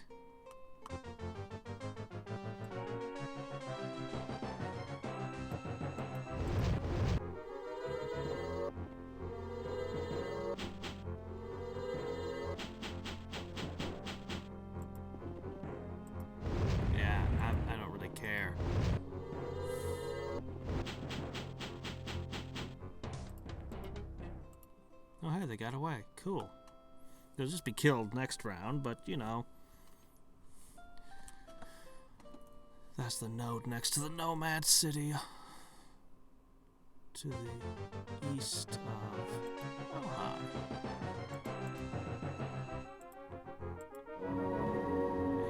Yeah, I don't really care. Oh, hey, they got away. Cool. They'll just be killed next round, but, you know. That's the node next to the Nomad City. To the east of... Oh, hi.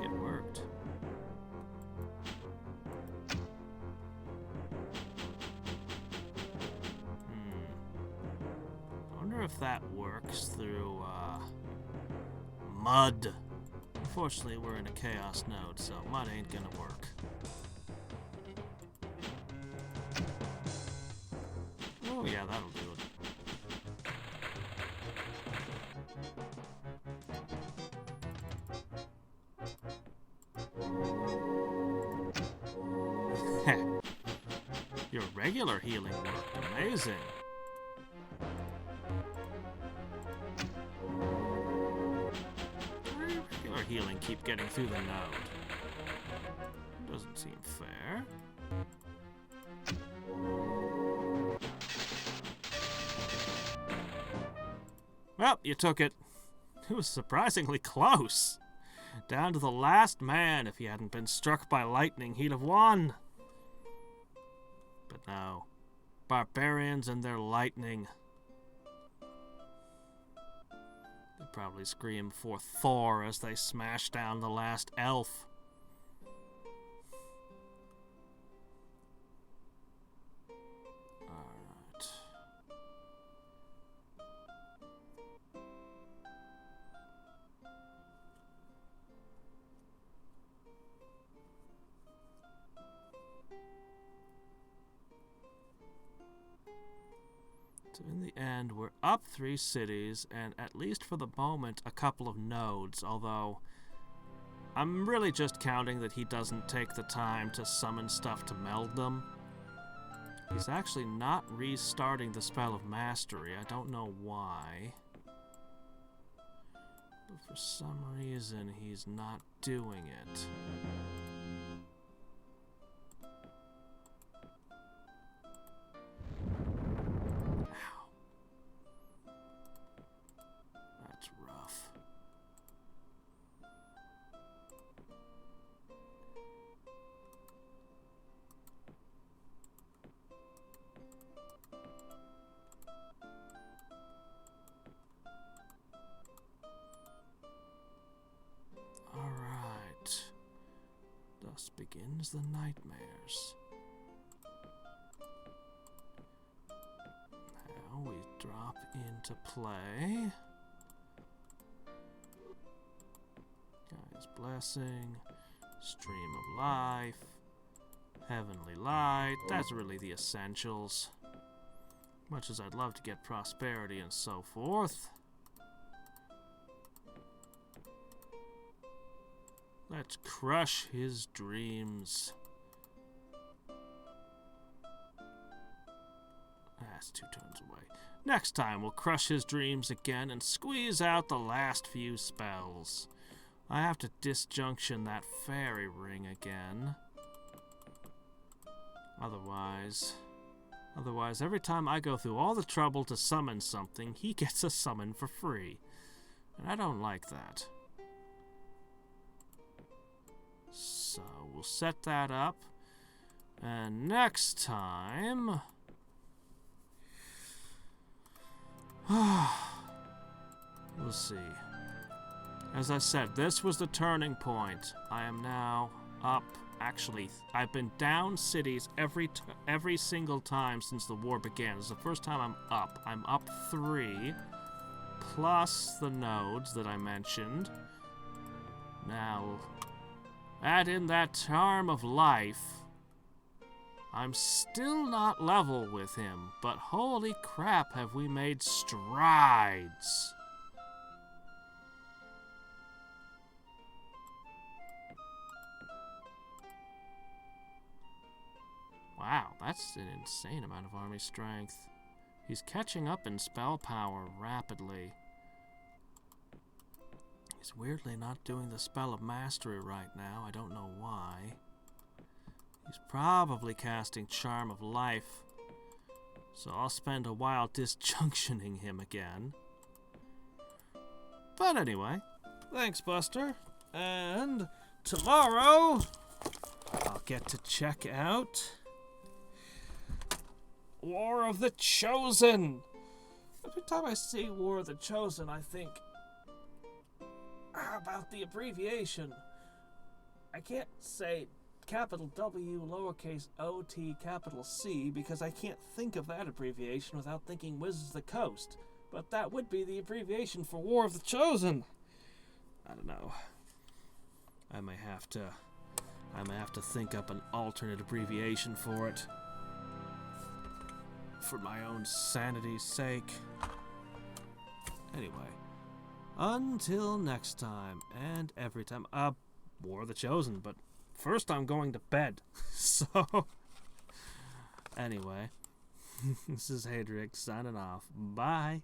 It worked. I wonder if that works through, mud. Unfortunately, we're in a chaos node, so mud ain't gonna work. Oh yeah, that'll do it. Your regular healing worked amazing. Regular healing keep getting through the node. Doesn't seem fair. Well, you took it. It was surprisingly close. Down to the last man. If he hadn't been struck by lightning, he'd have won. But no. Barbarians and their lightning. They probably scream for Thor as they smash down the last elf. Alright. So in the end, we're up 3 cities, and at least for the moment, a couple of nodes, although I'm really just counting that he doesn't take the time to summon stuff to meld them. He's actually not restarting the spell of mastery. I don't know why. But for some reason, he's not doing it. That's rough. All right. Thus begins the nightmares. Now we drop into play. Guy's Blessing, Stream of Life, Heavenly Light. That's really the essentials. Much as I'd love to get prosperity and so forth. Let's crush his dreams. That's 2 turns away. Next time we'll crush his dreams again and squeeze out the last few spells. I have to disjunction that fairy ring again. Otherwise, every time I go through all the trouble to summon something, he gets a summon for free. And I don't like that. So we'll set that up. And next time... we'll see. As I said, this was the turning point. I am now up. Actually, I've been down cities every single time since the war began. This is the first time I'm up. I'm up 3, plus the nodes that I mentioned. Now, add in that charm of life. I'm still not level with him, but holy crap, have we made strides. Wow, that's an insane amount of army strength. He's catching up in spell power rapidly. He's weirdly not doing the spell of mastery right now. I don't know why. He's probably casting Charm of Life. So I'll spend a while disjunctioning him again. But anyway, thanks, Buster. And tomorrow, I'll get to check out War of the Chosen. Every time I see War of the Chosen, I think about the abbreviation. I can't say capital W, lowercase o, t, capital C, because I can't think of that abbreviation without thinking Wizards of the Coast. But that would be the abbreviation for War of the Chosen. I don't know. I may have to think up an alternate abbreviation for it. For my own sanity's sake. Anyway. Until next time, and every time. War of the Chosen, but first I'm going to bed. So, anyway. This is Hadriex signing off. Bye.